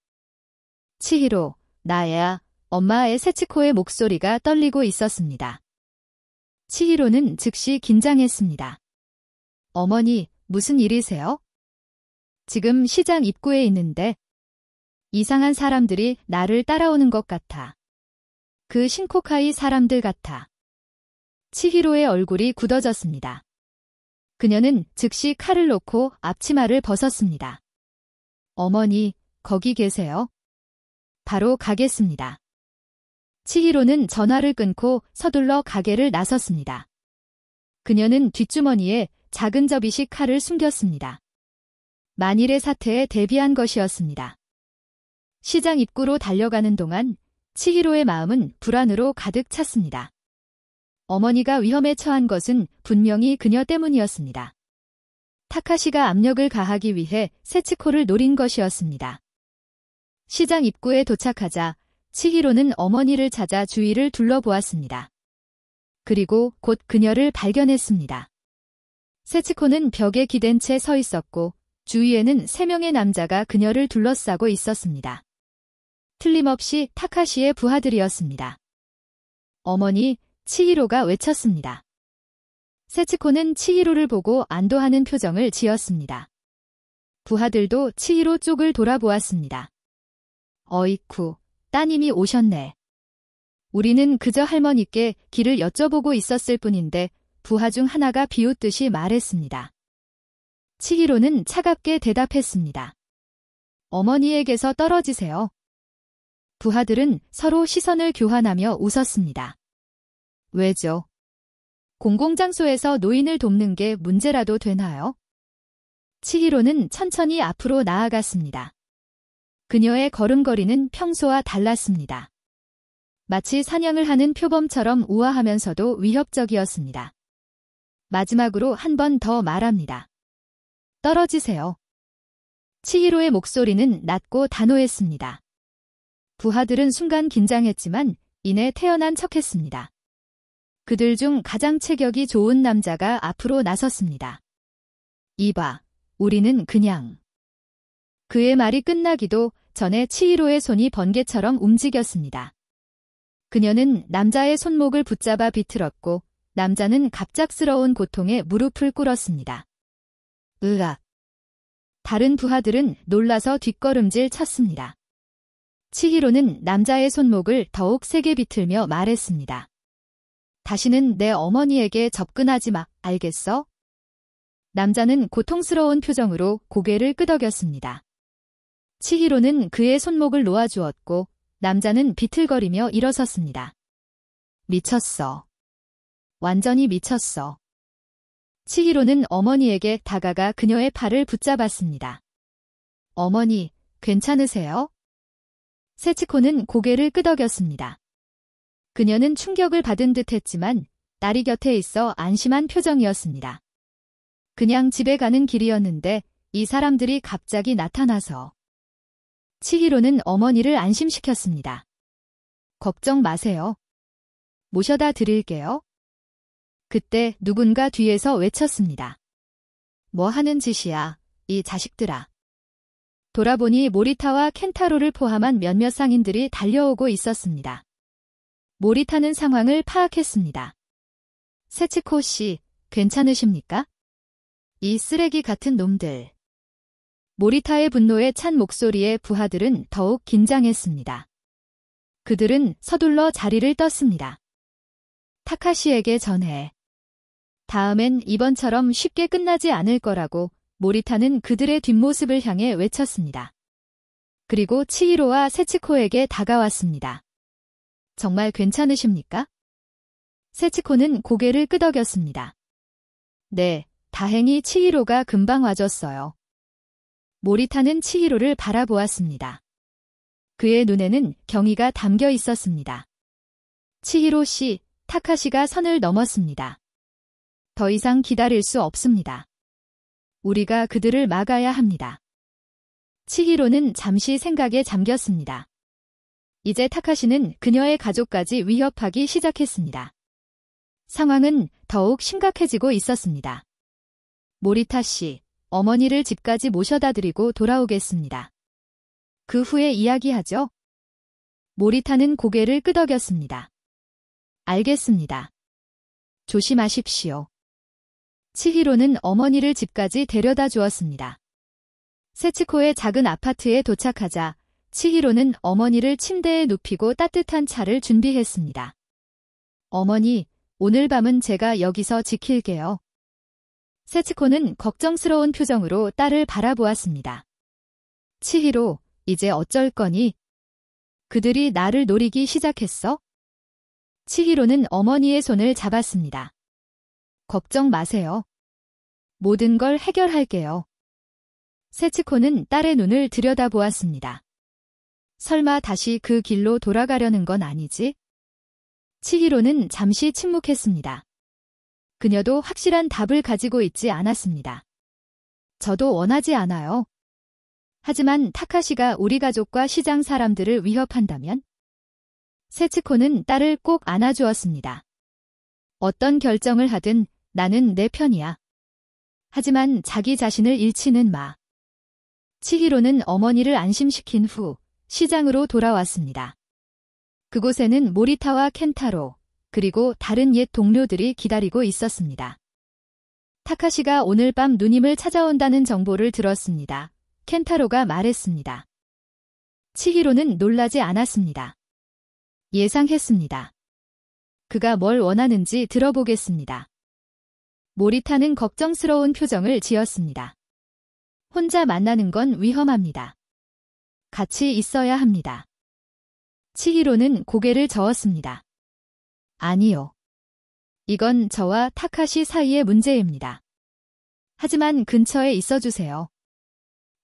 치히로, 나야. 엄마의 세츠코의 목소리가 떨리고 있었습니다. 치히로는 즉시 긴장했습니다. 어머니, 무슨 일이세요? 지금 시장 입구에 있는데 이상한 사람들이 나를 따라오는 것 같아. 그 신코카이 사람들 같아. 치히로의 얼굴이 굳어졌습니다. 그녀는 즉시 칼을 놓고 앞치마를 벗었습니다. 어머니, 거기 계세요? 바로 가겠습니다. 치히로는 전화를 끊고 서둘러 가게를 나섰습니다. 그녀는 뒷주머니에 작은 접이식 칼을 숨겼습니다. 만일의 사태에 대비한 것이었습니다. 시장 입구로 달려가는 동안 치히로의 마음은 불안으로 가득 찼습니다. 어머니가 위험에 처한 것은 분명히 그녀 때문이었습니다. 타카시가 압력을 가하기 위해 세츠코를 노린 것이었습니다. 시장 입구에 도착하자 치히로는 어머니를 찾아 주위를 둘러보았습니다. 그리고 곧 그녀를 발견했습니다. 세치코는 벽에 기댄 채 서 있었고 주위에는 3명의 남자가 그녀를 둘러싸고 있었습니다. 틀림없이 타카시의 부하들이었습니다. 어머니, 치히로가 외쳤습니다. 세치코는 치히로를 보고 안도하는 표정을 지었습니다. 부하들도 치히로 쪽을 돌아보았습니다. 어이쿠, 따님이 오셨네. 우리는 그저 할머니께 길을 여쭤보고 있었을 뿐인데 부하 중 하나가 비웃듯이 말했습니다. 치히로는 차갑게 대답했습니다. 어머니에게서 떨어지세요. 부하들은 서로 시선을 교환하며 웃었습니다. 왜죠? 공공장소에서 노인을 돕는 게 문제라도 되나요? 치히로는 천천히 앞으로 나아갔습니다. 그녀의 걸음걸이는 평소와 달랐습니다. 마치 사냥을 하는 표범처럼 우아하면서도 위협적이었습니다. 마지막으로 한 번 더 말합니다. 떨어지세요. 치히로의 목소리는 낮고 단호했습니다. 부하들은 순간 긴장했지만 이내 태연한 척했습니다. 그들 중 가장 체격이 좋은 남자가 앞으로 나섰습니다. 이봐, 우리는 그냥... 그의 말이 끝나기도 전에 치히로의 손이 번개처럼 움직였습니다. 그녀는 남자의 손목을 붙잡아 비틀었고 남자는 갑작스러운 고통에 무릎을 꿇었습니다. 으악. 다른 부하들은 놀라서 뒷걸음질 쳤습니다. 치히로는 남자의 손목을 더욱 세게 비틀며 말했습니다. 다시는 내 어머니에게 접근하지 마, 알겠어? 남자는 고통스러운 표정으로 고개를 끄덕였습니다. 치히로는 그의 손목을 놓아주었고 남자는 비틀거리며 일어섰습니다. 미쳤어. 완전히 미쳤어. 치히로는 어머니에게 다가가 그녀의 팔을 붙잡았습니다. 어머니, 괜찮으세요? 세치코는 고개를 끄덕였습니다. 그녀는 충격을 받은 듯 했지만 딸이 곁에 있어 안심한 표정이었습니다. 그냥 집에 가는 길이었는데 이 사람들이 갑자기 나타나서. 치히로는 어머니를 안심시켰습니다. 걱정 마세요. 모셔다 드릴게요. 그때 누군가 뒤에서 외쳤습니다. 뭐 하는 짓이야, 이 자식들아. 돌아보니 모리타와 켄타로를 포함한 몇몇 상인들이 달려오고 있었습니다. 모리타는 상황을 파악했습니다. 세치코 씨, 괜찮으십니까? 이 쓰레기 같은 놈들. 모리타의 분노에 찬 목소리에 부하들은 더욱 긴장했습니다. 그들은 서둘러 자리를 떴습니다. 타카시에게 전해. 다음엔 이번처럼 쉽게 끝나지 않을 거라고 모리타는 그들의 뒷모습을 향해 외쳤습니다. 그리고 치히로와 세치코에게 다가왔습니다. 정말 괜찮으십니까? 세치코는 고개를 끄덕였습니다. 네, 다행히 치히로가 금방 와줬어요. 모리타는 치히로를 바라보았습니다. 그의 눈에는 경의가 담겨 있었습니다. 치히로 씨, 타카시가 선을 넘었습니다. 더 이상 기다릴 수 없습니다. 우리가 그들을 막아야 합니다. 치히로는 잠시 생각에 잠겼습니다. 이제 타카시는 그녀의 가족까지 위협하기 시작했습니다. 상황은 더욱 심각해지고 있었습니다. 모리타 씨, 어머니를 집까지 모셔다 드리고 돌아오겠습니다. 그 후에 이야기하죠. 모리타는 고개를 끄덕였습니다. 알겠습니다. 조심하십시오. 치히로는 어머니를 집까지 데려다 주었습니다. 세치코의 작은 아파트에 도착하자 치히로는 어머니를 침대에 눕히고 따뜻한 차를 준비했습니다. 어머니, 오늘 밤은 제가 여기서 지킬게요. 세치코는 걱정스러운 표정으로 딸을 바라보았습니다. 치히로, 이제 어쩔 거니? 그들이 나를 노리기 시작했어? 치히로는 어머니의 손을 잡았습니다. 걱정 마세요. 모든 걸 해결할게요. 세치코는 딸의 눈을 들여다보았습니다. 설마 다시 그 길로 돌아가려는 건 아니지? 치히로는 잠시 침묵했습니다. 그녀도 확실한 답을 가지고 있지 않았습니다. 저도 원하지 않아요. 하지만 타카시가 우리 가족과 시장 사람들을 위협한다면? 세츠코는 딸을 꼭 안아주었습니다. 어떤 결정을 하든 나는 내 편이야. 하지만 자기 자신을 잃지는 마. 치히로는 어머니를 안심시킨 후 시장으로 돌아왔습니다. 그곳에는 모리타와 켄타로, 그리고 다른 옛 동료들이 기다리고 있었습니다. 타카시가 오늘 밤 누님을 찾아온다는 정보를 들었습니다. 켄타로가 말했습니다. 치히로는 놀라지 않았습니다. 예상했습니다. 그가 뭘 원하는지 들어보겠습니다. 모리타는 걱정스러운 표정을 지었습니다. 혼자 만나는 건 위험합니다. 같이 있어야 합니다. 치히로는 고개를 저었습니다. 아니요. 이건 저와 타카시 사이의 문제입니다. 하지만 근처에 있어주세요.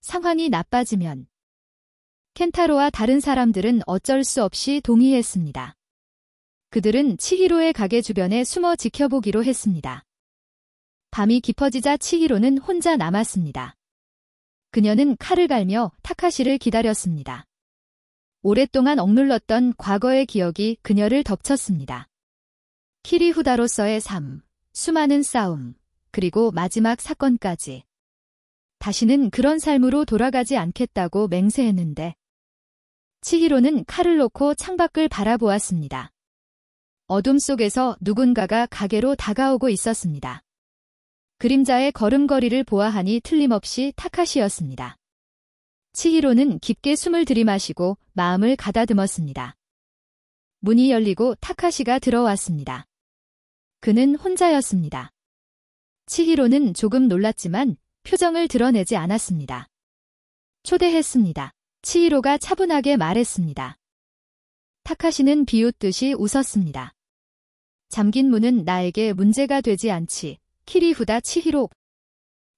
상황이 나빠지면. 켄타로와 다른 사람들은 어쩔 수 없이 동의했습니다. 그들은 치히로의 가게 주변에 숨어 지켜보기로 했습니다. 밤이 깊어지자 치히로는 혼자 남았습니다. 그녀는 칼을 갈며 타카시를 기다렸습니다. 오랫동안 억눌렀던 과거의 기억이 그녀를 덮쳤습니다. 키리후다로서의 삶, 수많은 싸움, 그리고 마지막 사건까지. 다시는 그런 삶으로 돌아가지 않겠다고 맹세했는데 치히로는 칼을 놓고 창밖을 바라보았습니다. 어둠 속에서 누군가가 가게로 다가오고 있었습니다. 그림자의 걸음걸이를 보아하니 틀림없이 타카시였습니다. 치히로는 깊게 숨을 들이마시고 마음을 가다듬었습니다. 문이 열리고 타카시가 들어왔습니다. 그는 혼자였습니다. 치히로는 조금 놀랐지만 표정을 드러내지 않았습니다. 초대했습니다. 치히로가 차분하게 말했습니다. 타카시는 비웃듯이 웃었습니다. 잠긴 문은 나에게 문제가 되지 않지. 키리후다 치히로.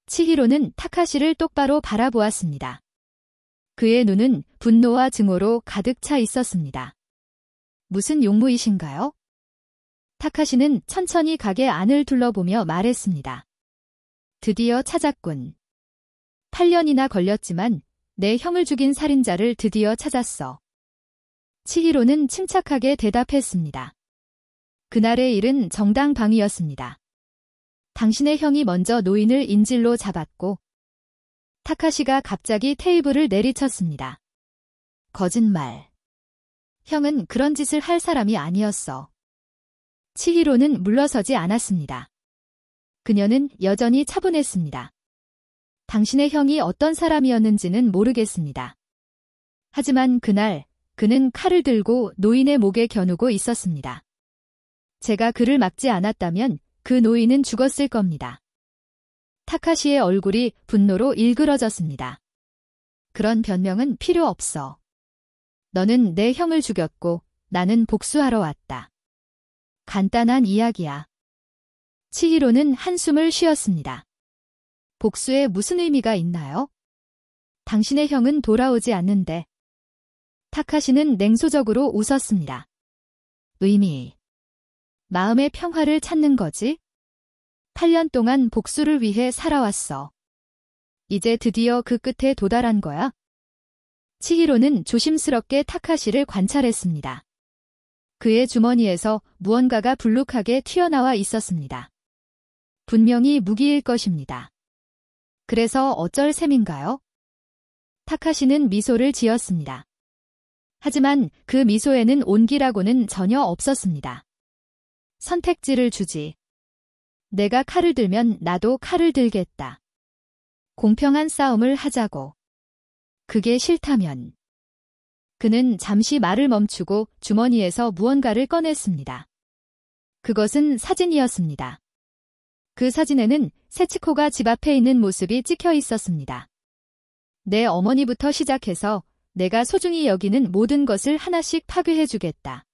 치히로는 타카시를 똑바로 바라보았습니다. 그의 눈은 분노와 증오로 가득 차 있었습니다. 무슨 용무이신가요? 타카시는 천천히 가게 안을 둘러보며 말했습니다. 드디어 찾았군. 8년이나 걸렸지만 내 형을 죽인 살인자를 드디어 찾았어. 치히로는 침착하게 대답했습니다. 그날의 일은 정당방위였습니다. 당신의 형이 먼저 노인을 인질로 잡았고 타카시가 갑자기 테이블을 내리쳤습니다. 거짓말. 형은 그런 짓을 할 사람이 아니었어. 치히로는 물러서지 않았습니다. 그녀는 여전히 차분했습니다. 당신의 형이 어떤 사람이었는지는 모르겠습니다. 하지만 그날 그는 칼을 들고 노인의 목에 겨누고 있었습니다. 제가 그를 막지 않았다면 그 노인은 죽었을 겁니다. 타카시의 얼굴이 분노로 일그러졌습니다. 그런 변명은 필요 없어. 너는 내 형을 죽였고 나는 복수하러 왔다. 간단한 이야기야. 치히로는 한숨을 쉬었습니다. 복수에 무슨 의미가 있나요? 당신의 형은 돌아오지 않는데. 타카시는 냉소적으로 웃었습니다. 의미. 마음의 평화를 찾는 거지? 8년 동안 복수를 위해 살아왔어. 이제 드디어 그 끝에 도달한 거야? 치히로는 조심스럽게 타카시를 관찰했습니다. 그의 주머니에서 무언가가 불룩하게 튀어나와 있었습니다. 분명히 무기일 것입니다. 그래서 어쩔 셈인가요? 타카시는 미소를 지었습니다. 하지만 그 미소에는 온기라고는 전혀 없었습니다. 선택지를 주지. 내가 칼을 들면 나도 칼을 들겠다. 공평한 싸움을 하자고. 그게 싫다면. 그는 잠시 말을 멈추고 주머니에서 무언가를 꺼냈습니다. 그것은 사진이었습니다. 그 사진에는 세치코가 집 앞에 있는 모습이 찍혀 있었습니다. 내 어머니부터 시작해서 내가 소중히 여기는 모든 것을 하나씩 파괴해주겠다.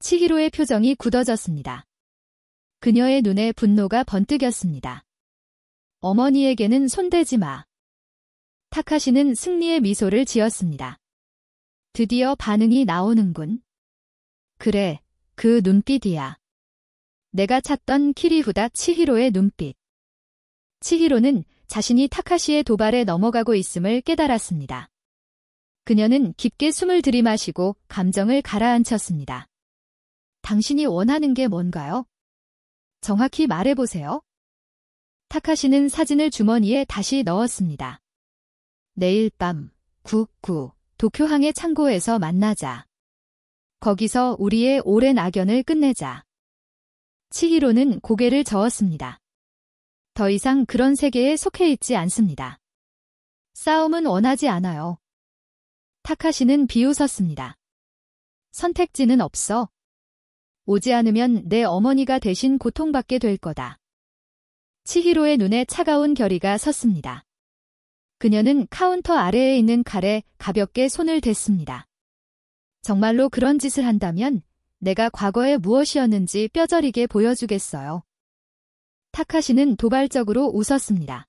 치히로의 표정이 굳어졌습니다. 그녀의 눈에 분노가 번뜩였습니다. 어머니에게는 손대지 마. 타카시는 승리의 미소를 지었습니다. 드디어 반응이 나오는군. 그래, 그 눈빛이야. 내가 찾던 키리후다 치히로의 눈빛. 치히로는 자신이 타카시의 도발에 넘어가고 있음을 깨달았습니다. 그녀는 깊게 숨을 들이마시고 감정을 가라앉혔습니다. 당신이 원하는 게 뭔가요? 정확히 말해보세요. 타카시는 사진을 주머니에 다시 넣었습니다. 내일 밤 9 도쿄항의 창고에서 만나자. 거기서 우리의 오랜 악연을 끝내자. 치히로는 고개를 저었습니다. 더 이상 그런 세계에 속해 있지 않습니다. 싸움은 원하지 않아요. 타카시는 비웃었습니다. 선택지는 없어. 오지 않으면 내 어머니가 대신 고통받게 될 거다. 치히로의 눈에 차가운 결의가 섰습니다. 그녀는 카운터 아래에 있는 칼에 가볍게 손을 댔습니다. 정말로 그런 짓을 한다면 내가 과거에 무엇이었는지 뼈저리게 보여주겠어요. 타카시는 도발적으로 웃었습니다.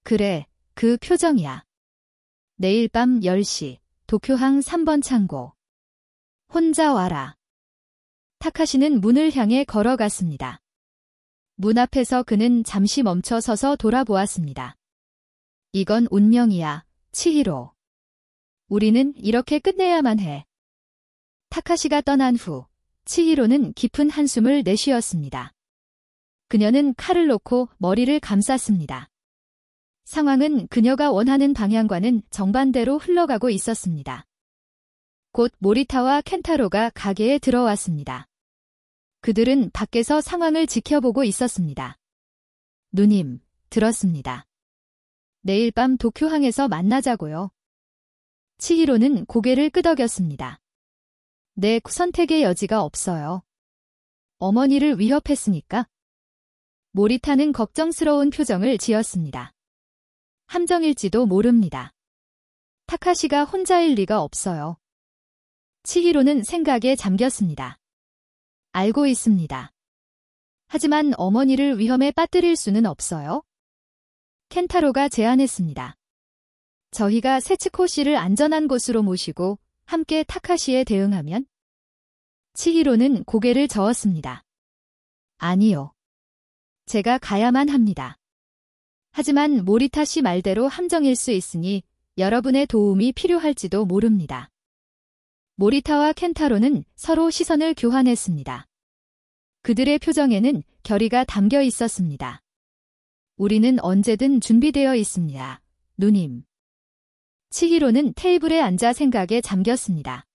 그래, 그 표정이야. 내일 밤 10시, 도쿄항 3번 창고. 혼자 와라. 타카시는 문을 향해 걸어갔습니다. 문 앞에서 그는 잠시 멈춰 서서 돌아보았습니다. 이건 운명이야, 치히로. 우리는 이렇게 끝내야만 해. 타카시가 떠난 후 치히로는 깊은 한숨을 내쉬었습니다. 그녀는 칼을 놓고 머리를 감쌌습니다. 상황은 그녀가 원하는 방향과는 정반대로 흘러가고 있었습니다. 곧 모리타와 켄타로가 가게에 들어왔습니다. 그들은 밖에서 상황을 지켜보고 있었습니다. 누님, 들었습니다. 내일 밤 도쿄항에서 만나자고요. 치히로는 고개를 끄덕였습니다. 내 선택의 여지가 없어요. 어머니를 위협했으니까. 모리타는 걱정스러운 표정을 지었습니다. 함정일지도 모릅니다. 타카시가 혼자일 리가 없어요. 치히로는 생각에 잠겼습니다. 알고 있습니다. 하지만 어머니를 위험에 빠뜨릴 수는 없어요. 켄타로가 제안했습니다. 저희가 세츠코 씨를 안전한 곳으로 모시고 함께 타카시에 대응하면? 치히로는 고개를 저었습니다. 아니요. 제가 가야만 합니다. 하지만 모리타 씨 말대로 함정일 수 있으니 여러분의 도움이 필요할지도 모릅니다. 모리타와 켄타로는 서로 시선을 교환했습니다. 그들의 표정에는 결의가 담겨 있었습니다. 우리는 언제든 준비되어 있습니다, 누님. 치히로는 테이블에 앉아 생각에 잠겼습니다.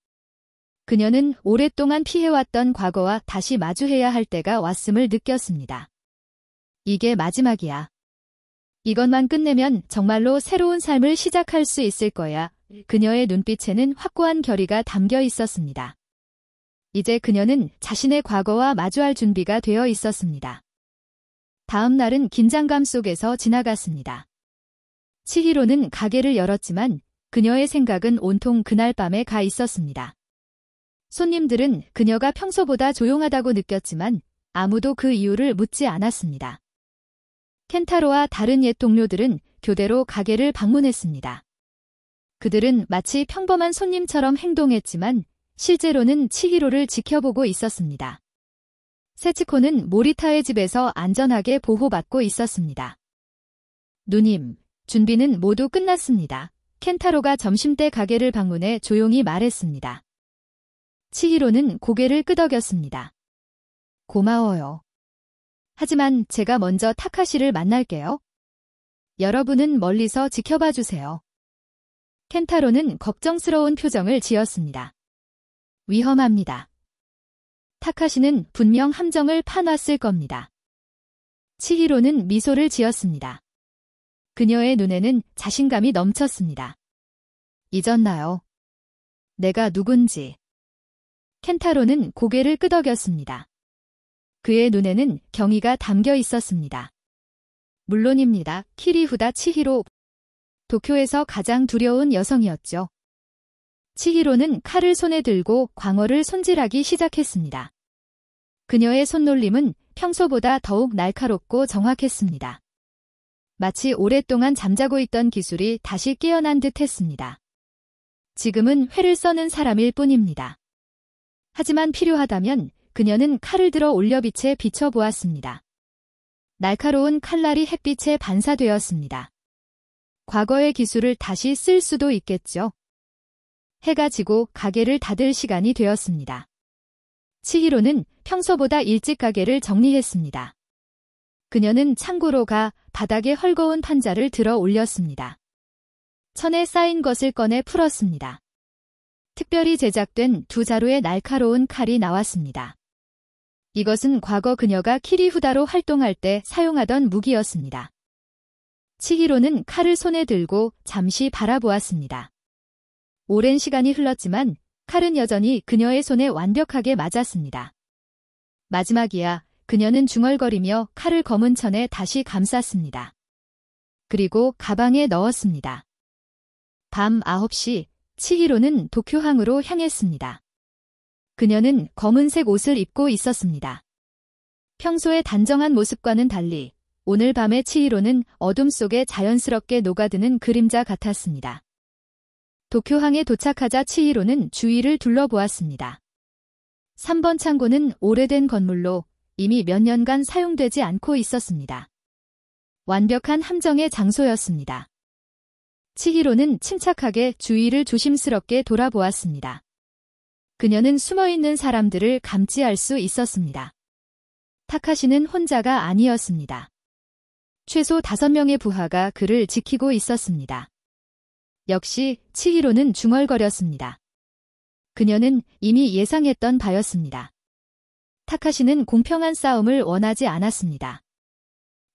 그녀는 오랫동안 피해왔던 과거와 다시 마주해야 할 때가 왔음을 느꼈습니다. 이게 마지막이야. 이것만 끝내면 정말로 새로운 삶을 시작할 수 있을 거야. 그녀의 눈빛에는 확고한 결의가 담겨 있었습니다. 이제 그녀는 자신의 과거와 마주할 준비가 되어 있었습니다. 다음 날은 긴장감 속에서 지나갔습니다. 치히로는 가게를 열었지만 그녀의 생각은 온통 그날 밤에 가 있었습니다. 손님들은 그녀가 평소보다 조용하다고 느꼈지만 아무도 그 이유를 묻지 않았습니다. 켄타로와 다른 옛 동료들은 교대로 가게를 방문했습니다. 그들은 마치 평범한 손님처럼 행동했지만 실제로는 치히로를 지켜보고 있었습니다. 세치코는 모리타의 집에서 안전하게 보호받고 있었습니다. 누님, 준비는 모두 끝났습니다. 켄타로가 점심때 가게를 방문해 조용히 말했습니다. 치히로는 고개를 끄덕였습니다. 고마워요. 하지만 제가 먼저 타카시를 만날게요. 여러분은 멀리서 지켜봐 주세요. 켄타로는 걱정스러운 표정을 지었습니다. 위험합니다. 타카시는 분명 함정을 파놨을 겁니다. 치히로는 미소를 지었습니다. 그녀의 눈에는 자신감이 넘쳤습니다. 잊었나요? 내가 누군지. 켄타로는 고개를 끄덕였습니다. 그의 눈에는 경의가 담겨 있었습니다. 물론입니다. 키리후다 치히로. 도쿄에서 가장 두려운 여성이었죠. 치히로는 칼을 손에 들고 광어를 손질하기 시작했습니다. 그녀의 손놀림은 평소보다 더욱 날카롭고 정확했습니다. 마치 오랫동안 잠자고 있던 기술이 다시 깨어난 듯 했습니다. 지금은 회를 써는 사람일 뿐입니다. 하지만 필요하다면 그녀는 칼을 들어 올려빛에 비춰보았습니다. 날카로운 칼날이 햇빛에 반사되었습니다. 과거의 기술을 다시 쓸 수도 있겠죠. 해가 지고 가게를 닫을 시간이 되었습니다. 치히로는 평소보다 일찍 가게를 정리했습니다. 그녀는 창고로 가 바닥에 헐거운 판자를 들어 올렸습니다. 천에 쌓인 것을 꺼내 풀었습니다. 특별히 제작된 두 자루의 날카로운 칼이 나왔습니다. 이것은 과거 그녀가 키리후다로 활동할 때 사용하던 무기였습니다. 치히로는 칼을 손에 들고 잠시 바라보았습니다. 오랜 시간이 흘렀지만 칼은 여전히 그녀의 손에 완벽하게 맞았습니다. 마지막이야 그녀는 중얼거리며 칼을 검은 천에 다시 감쌌습니다. 그리고 가방에 넣었습니다. 밤 9시 치히로는 도쿄항으로 향했습니다. 그녀는 검은색 옷을 입고 있었습니다. 평소의 단정한 모습과는 달리 오늘 밤의 치히로는 어둠 속에 자연스럽게 녹아드는 그림자 같았습니다. 도쿄항에 도착하자 치히로는 주위를 둘러보았습니다. 3번 창고는 오래된 건물로 이미 몇 년간 사용되지 않고 있었습니다. 완벽한 함정의 장소였습니다. 치히로는 침착하게 주위를 조심스럽게 돌아보았습니다. 그녀는 숨어있는 사람들을 감지할 수 있었습니다. 타카시는 혼자가 아니었습니다. 최소 5명의 부하가 그를 지키고 있었습니다. 역시 치히로는 중얼거렸습니다. 그녀는 이미 예상했던 바였습니다. 타카시는 공평한 싸움을 원하지 않았습니다.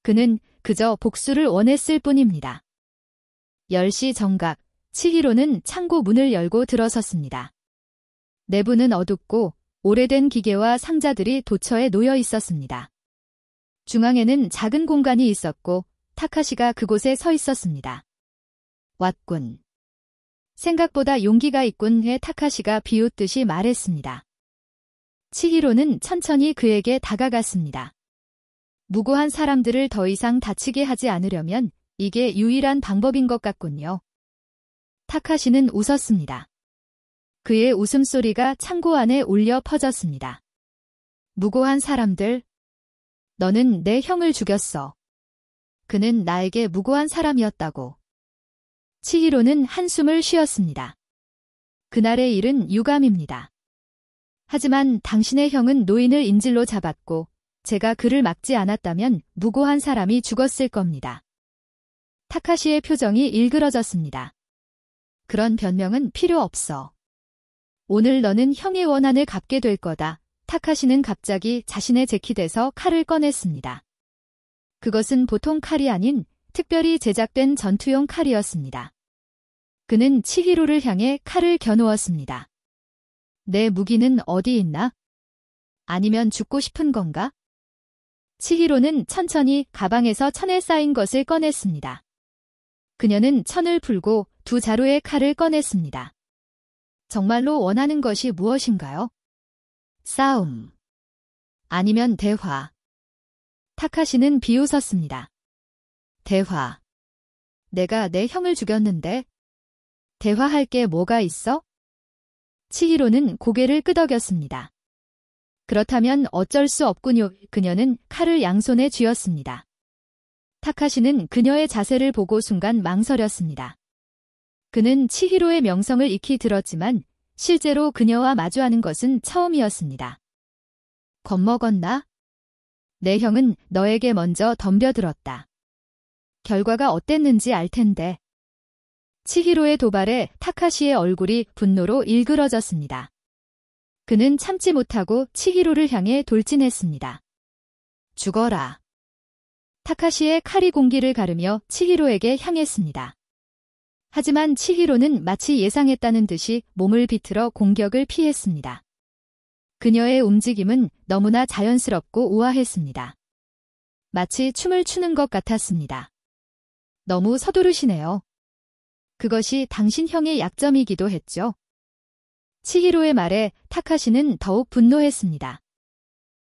그는 그저 복수를 원했을 뿐입니다. 10시 정각, 치히로는 창고 문을 열고 들어섰습니다. 내부는 어둡고 오래된 기계와 상자들이 도처에 놓여 있었습니다. 중앙에는 작은 공간이 있었고 타카시가 그곳에 서 있었습니다. 왔군. 생각보다 용기가 있군 해 타카시가 비웃듯이 말했습니다. 치히로는 천천히 그에게 다가갔습니다. 무고한 사람들을 더 이상 다치게 하지 않으려면 이게 유일한 방법인 것 같군요. 타카시는 웃었습니다. 그의 웃음소리가 창고 안에 울려 퍼졌습니다. 무고한 사람들? 너는 내 형을 죽였어. 그는 나에게 무고한 사람이었다고. 치히로는 한숨을 쉬었습니다. 그날의 일은 유감입니다. 하지만 당신의 형은 노인을 인질로 잡았고 제가 그를 막지 않았다면 무고한 사람이 죽었을 겁니다. 타카시의 표정이 일그러졌습니다. 그런 변명은 필요 없어. 오늘 너는 형의 원한을 갚게 될 거다. 타카시는 갑자기 자신의 재킷에서 칼을 꺼냈습니다. 그것은 보통 칼이 아닌 특별히 제작된 전투용 칼이었습니다. 그는 치히로를 향해 칼을 겨누었습니다. 내 무기는 어디 있나? 아니면 죽고 싶은 건가? 치히로는 천천히 가방에서 천에 쌓인 것을 꺼냈습니다. 그녀는 천을 풀고 두 자루의 칼을 꺼냈습니다. 정말로 원하는 것이 무엇인가요? 싸움. 아니면 대화. 타카시는 비웃었습니다. 대화. 내가 내 형을 죽였는데 대화할 게 뭐가 있어? 치히로는 고개를 끄덕였습니다. 그렇다면 어쩔 수 없군요. 그녀는 칼을 양손에 쥐었습니다. 타카시는 그녀의 자세를 보고 순간 망설였습니다. 그는 치히로의 명성을 익히 들었지만 실제로 그녀와 마주하는 것은 처음이었습니다. 겁먹었나? 내 형은 너에게 먼저 덤벼들었다. 결과가 어땠는지 알 텐데. 치히로의 도발에 타카시의 얼굴이 분노로 일그러졌습니다. 그는 참지 못하고 치히로를 향해 돌진했습니다. 죽어라. 타카시의 칼이 공기를 가르며 치히로에게 향했습니다. 하지만 치히로는 마치 예상했다는 듯이 몸을 비틀어 공격을 피했습니다. 그녀의 움직임은 너무나 자연스럽고 우아했습니다. 마치 춤을 추는 것 같았습니다. 너무 서두르시네요. 그것이 당신 형의 약점이기도 했죠. 치히로의 말에 타카시는 더욱 분노했습니다.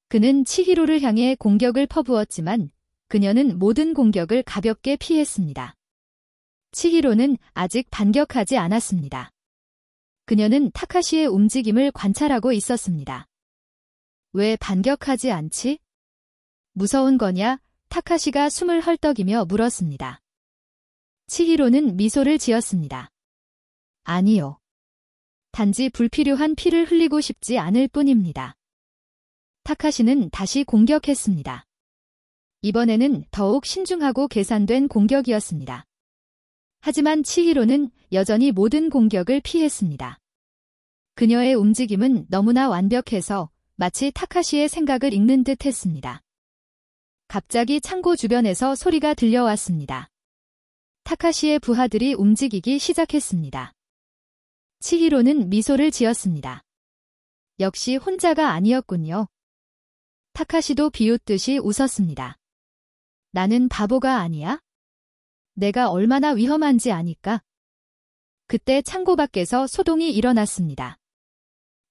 그는 치히로를 향해 공격을 퍼부었지만 그녀는 모든 공격을 가볍게 피했습니다. 치히로는 아직 반격하지 않았습니다. 그녀는 타카시의 움직임을 관찰하고 있었습니다. 왜 반격하지 않지? 무서운 거냐? 타카시가 숨을 헐떡이며 물었습니다. 치히로는 미소를 지었습니다. 아니요. 단지 불필요한 피를 흘리고 싶지 않을 뿐입니다. 타카시는 다시 공격했습니다. 이번에는 더욱 신중하고 계산된 공격이었습니다. 하지만 치히로는 여전히 모든 공격을 피했습니다. 그녀의 움직임은 너무나 완벽해서 마치 타카시의 생각을 읽는 듯 했습니다. 갑자기 창고 주변에서 소리가 들려왔습니다. 타카시의 부하들이 움직이기 시작했습니다. 치히로는 미소를 지었습니다. 역시 혼자가 아니었군요. 타카시도 비웃듯이 웃었습니다. 나는 바보가 아니야? 내가 얼마나 위험한지 아니까? 그때 창고 밖에서 소동이 일어났습니다.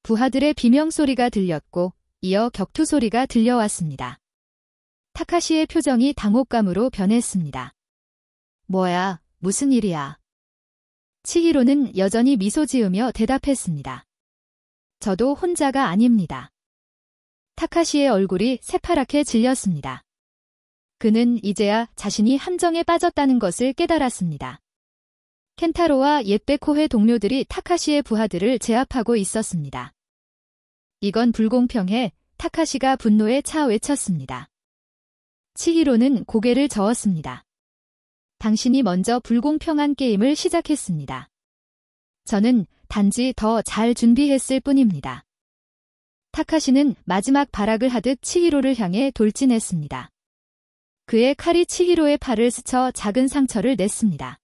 부하들의 비명소리가 들렸고 이어 격투 소리가 들려왔습니다. 타카시의 표정이 당혹감으로 변했습니다. 뭐야, 무슨 일이야? 치히로는 여전히 미소 지으며 대답했습니다. 저도 혼자가 아닙니다. 타카시의 얼굴이 새파랗게 질렸습니다. 그는 이제야 자신이 함정에 빠졌다는 것을 깨달았습니다. 켄타로와 옛베코의 동료들이 타카시의 부하들을 제압하고 있었습니다. 이건 불공평해. 타카시가 분노에 차 외쳤습니다. 치히로는 고개를 저었습니다. 당신이 먼저 불공평한 게임을 시작했습니다. 저는 단지 더 잘 준비했을 뿐입니다. 타카시는 마지막 발악을 하듯 치히로를 향해 돌진했습니다. 그의 칼이 치히로의 팔을 스쳐 작은 상처를 냈습니다.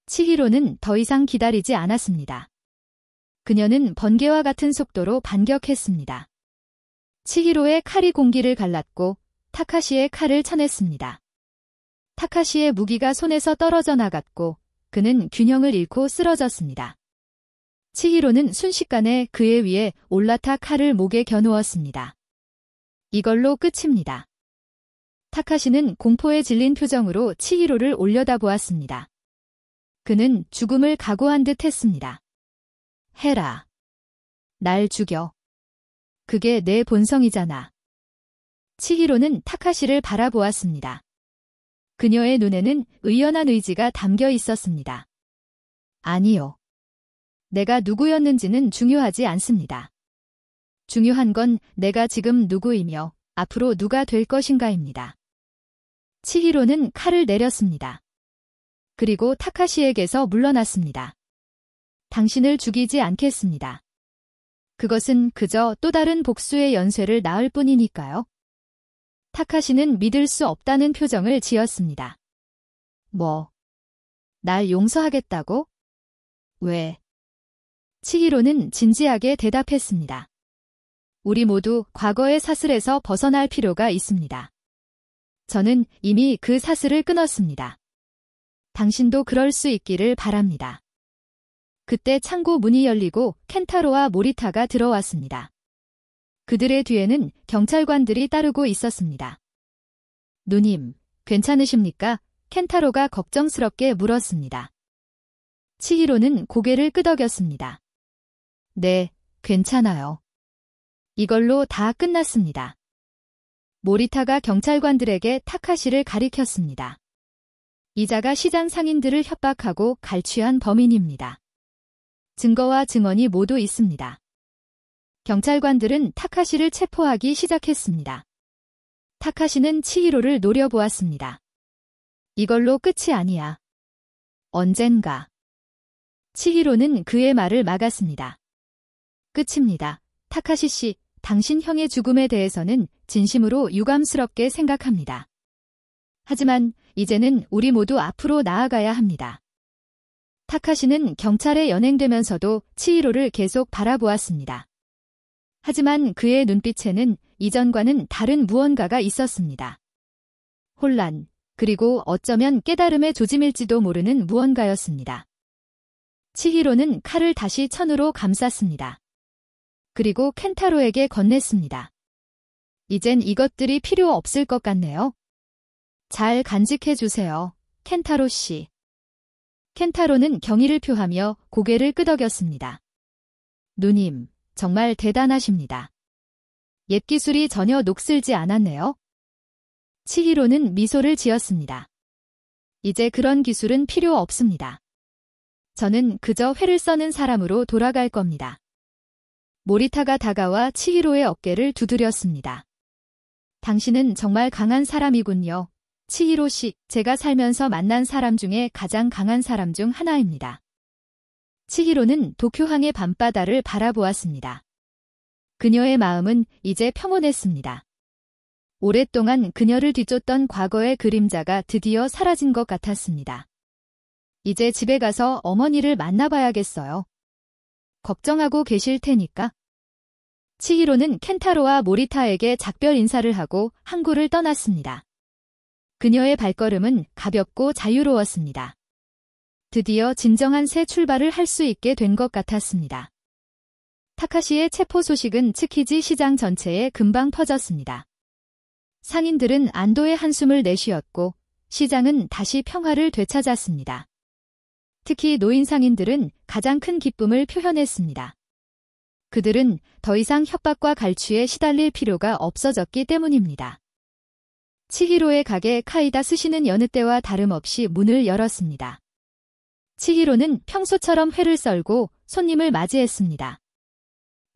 치히로는 더 이상 기다리지 않았습니다. 그녀는 번개와 같은 속도로 반격했습니다. 치히로의 칼이 공기를 갈랐고 타카시의 칼을 쳐냈습니다. 타카시의 무기가 손에서 떨어져 나갔고 그는 균형을 잃고 쓰러졌습니다. 치히로는 순식간에 그의 위에 올라타 칼을 목에 겨누었습니다. 이걸로 끝입니다. 타카시는 공포에 질린 표정으로 치히로를 올려다보았습니다. 그는 죽음을 각오한 듯 했습니다. 해라. 날 죽여. 그게 내 본성이잖아. 치히로는 타카시를 바라보았습니다. 그녀의 눈에는 의연한 의지가 담겨 있었습니다. 아니요. 내가 누구였는지는 중요하지 않습니다. 중요한 건 내가 지금 누구이며 앞으로 누가 될 것인가입니다. 치히로는 칼을 내렸습니다. 그리고 타카시에게서 물러났습니다. 당신을 죽이지 않겠습니다. 그것은 그저 또 다른 복수의 연쇄를 낳을 뿐이니까요. 타카시는 믿을 수 없다는 표정을 지었습니다. 뭐? 날 용서하겠다고? 왜? 치히로는 진지하게 대답했습니다. 우리 모두 과거의 사슬에서 벗어날 필요가 있습니다. 저는 이미 그 사슬을 끊었습니다. 당신도 그럴 수 있기를 바랍니다. 그때 창고 문이 열리고 켄타로와 모리타가 들어왔습니다. 그들의 뒤에는 경찰관들이 따르고 있었습니다. 누님, 괜찮으십니까? 켄타로가 걱정스럽게 물었습니다. 치히로는 고개를 끄덕였습니다. 네, 괜찮아요. 이걸로 다 끝났습니다. 모리타가 경찰관들에게 타카시를 가리켰습니다. 이자가 시장 상인들을 협박하고 갈취한 범인입니다. 증거와 증언이 모두 있습니다. 경찰관들은 타카시를 체포하기 시작했습니다. 타카시는 치히로를 노려보았습니다. 이걸로 끝이 아니야. 언젠가. 치히로는 그의 말을 막았습니다. 끝입니다. 타카시 씨, 당신 형의 죽음에 대해서는 진심으로 유감스럽게 생각합니다. 하지만 이제는 우리 모두 앞으로 나아가야 합니다. 타카시는 경찰에 연행되면서도 치히로를 계속 바라보았습니다. 하지만 그의 눈빛에는 이전과는 다른 무언가가 있었습니다. 혼란, 그리고 어쩌면 깨달음의 조짐일지도 모르는 무언가였습니다. 치히로는 칼을 다시 천으로 감쌌습니다. 그리고 켄타로에게 건넸습니다. 이젠 이것들이 필요 없을 것 같네요. 잘 간직해 주세요, 켄타로 씨. 켄타로는 경의를 표하며 고개를 끄덕였습니다. 누님, 정말 대단하십니다. 옛 기술이 전혀 녹슬지 않았네요. 치히로는 미소를 지었습니다. 이제 그런 기술은 필요 없습니다. 저는 그저 회를 써는 사람으로 돌아갈 겁니다. 모리타가 다가와 치히로의 어깨를 두드렸습니다. 당신은 정말 강한 사람이군요. 치히로 씨, 제가 살면서 만난 사람 중에 가장 강한 사람 중 하나입니다. 치히로는 도쿄항의 밤바다를 바라보았습니다. 그녀의 마음은 이제 평온했습니다. 오랫동안 그녀를 뒤쫓던 과거의 그림자가 드디어 사라진 것 같았습니다. 이제 집에 가서 어머니를 만나봐야겠어요. 걱정하고 계실 테니까. 치히로는 켄타로와 모리타에게 작별 인사를 하고 항구를 떠났습니다. 그녀의 발걸음은 가볍고 자유로웠습니다. 드디어 진정한 새 출발을 할 수 있게 된 것 같았습니다. 타카시의 체포 소식은 츠키지 시장 전체에 금방 퍼졌습니다. 상인들은 안도의 한숨을 내쉬었고 시장은 다시 평화를 되찾았습니다. 특히 노인 상인들은 가장 큰 기쁨을 표현했습니다. 그들은 더 이상 협박과 갈취에 시달릴 필요가 없어졌기 때문입니다. 치히로의 가게 카이다 스시는 여느 때와 다름없이 문을 열었습니다. 치히로는 평소처럼 회를 썰고 손님을 맞이했습니다.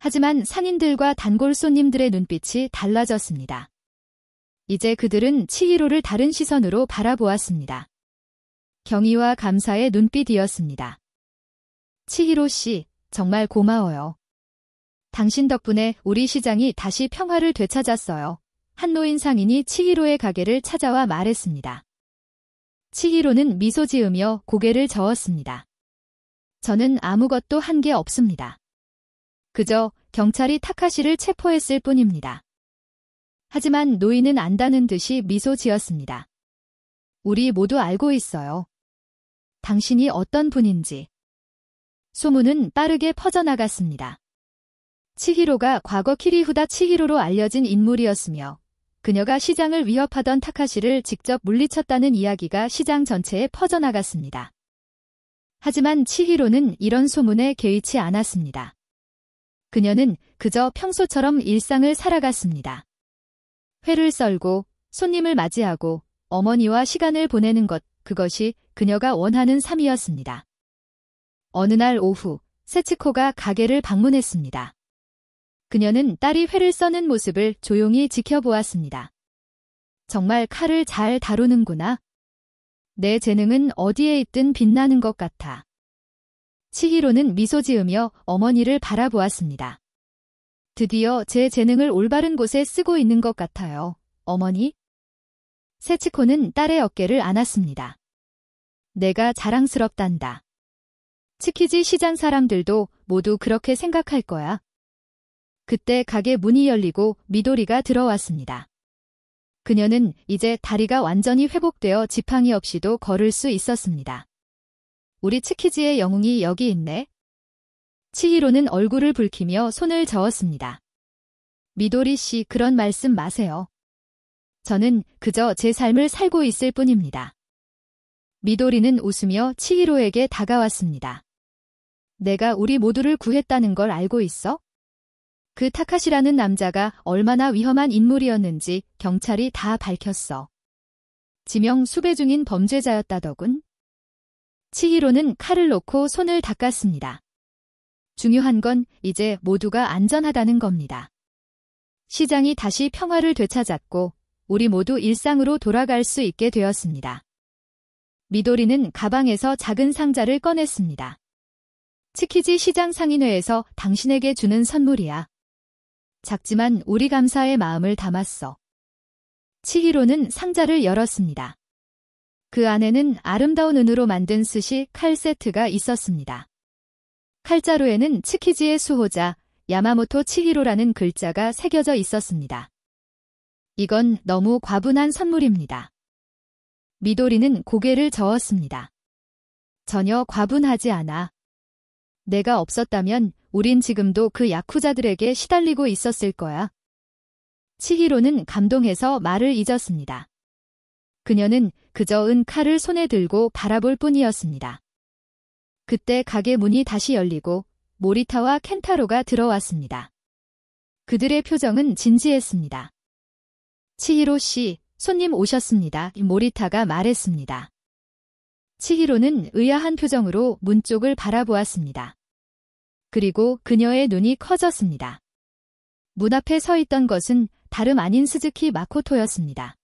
하지만 상인들과 단골 손님들의 눈빛이 달라졌습니다. 이제 그들은 치히로를 다른 시선으로 바라보았습니다. 경의와 감사의 눈빛이었습니다. 치히로 씨, 정말 고마워요. 당신 덕분에 우리 시장이 다시 평화를 되찾았어요. 한 노인 상인이 치히로의 가게를 찾아와 말했습니다. 치히로는 미소 지으며 고개를 저었습니다. 저는 아무것도 한 게 없습니다. 그저 경찰이 타카시를 체포했을 뿐입니다. 하지만 노인은 안다는 듯이 미소 지었습니다. 우리 모두 알고 있어요. 당신이 어떤 분인지. 소문은 빠르게 퍼져나갔습니다. 치히로가 과거 키리후다 치히로로 알려진 인물이었으며 그녀가 시장을 위협하던 타카시를 직접 물리쳤다는 이야기가 시장 전체에 퍼져나갔습니다. 하지만 치히로는 이런 소문에 개의치 않았습니다. 그녀는 그저 평소처럼 일상을 살아갔습니다. 회를 썰고 손님을 맞이하고 어머니와 시간을 보내는 것, 그것이 그녀가 원하는 삶이었습니다. 어느 날 오후, 세치코가 가게를 방문했습니다. 그녀는 딸이 회를 써는 모습을 조용히 지켜보았습니다. 정말 칼을 잘 다루는구나. 내 재능은 어디에 있든 빛나는 것 같아. 치히로는 미소 지으며 어머니를 바라보았습니다. 드디어 제 재능을 올바른 곳에 쓰고 있는 것 같아요, 어머니. 세치코는 딸의 어깨를 안았습니다. 내가 자랑스럽단다. 츠키지 시장 사람들도 모두 그렇게 생각할 거야. 그때 가게 문이 열리고 미도리가 들어왔습니다. 그녀는 이제 다리가 완전히 회복되어 지팡이 없이도 걸을 수 있었습니다. 우리 츠키지의 영웅이 여기 있네. 치히로는 얼굴을 붉히며 손을 저었습니다. 미도리 씨, 그런 말씀 마세요. 저는 그저 제 삶을 살고 있을 뿐입니다. 미도리는 웃으며 치히로에게 다가왔습니다. 내가 우리 모두를 구했다는 걸 알고 있어? 그 타카시라는 남자가 얼마나 위험한 인물이었는지 경찰이 다 밝혔어. 지명 수배 중인 범죄자였다더군. 치히로는 칼을 놓고 손을 닦았습니다. 중요한 건 이제 모두가 안전하다는 겁니다. 시장이 다시 평화를 되찾았고 우리 모두 일상으로 돌아갈 수 있게 되었습니다. 미도리는 가방에서 작은 상자를 꺼냈습니다. 츠키지 시장 상인회에서 당신에게 주는 선물이야. 작지만 우리 감사의 마음을 담았어. 치히로는 상자를 열었습니다. 그 안에는 아름다운 은으로 만든 스시 칼 세트가 있었습니다. 칼자루에는 츠키지의 수호자 야마모토 치히로라는 글자가 새겨져 있었습니다. 이건 너무 과분한 선물입니다. 미도리는 고개를 저었습니다. 전혀 과분하지 않아. 내가 없었다면 우린 지금도 그 야쿠자들에게 시달리고 있었을 거야. 치히로는 감동해서 말을 잊었습니다. 그녀는 그저 은 칼을 손에 들고 바라볼 뿐이었습니다. 그때 가게 문이 다시 열리고 모리타와 켄타로가 들어왔습니다. 그들의 표정은 진지했습니다. 치히로 씨, 손님 오셨습니다. 모리타가 말했습니다. 치히로는 의아한 표정으로 문 쪽을 바라보았습니다. 그리고 그녀의 눈이 커졌습니다. 문 앞에 서 있던 것은 다름 아닌 스즈키 마코토였습니다.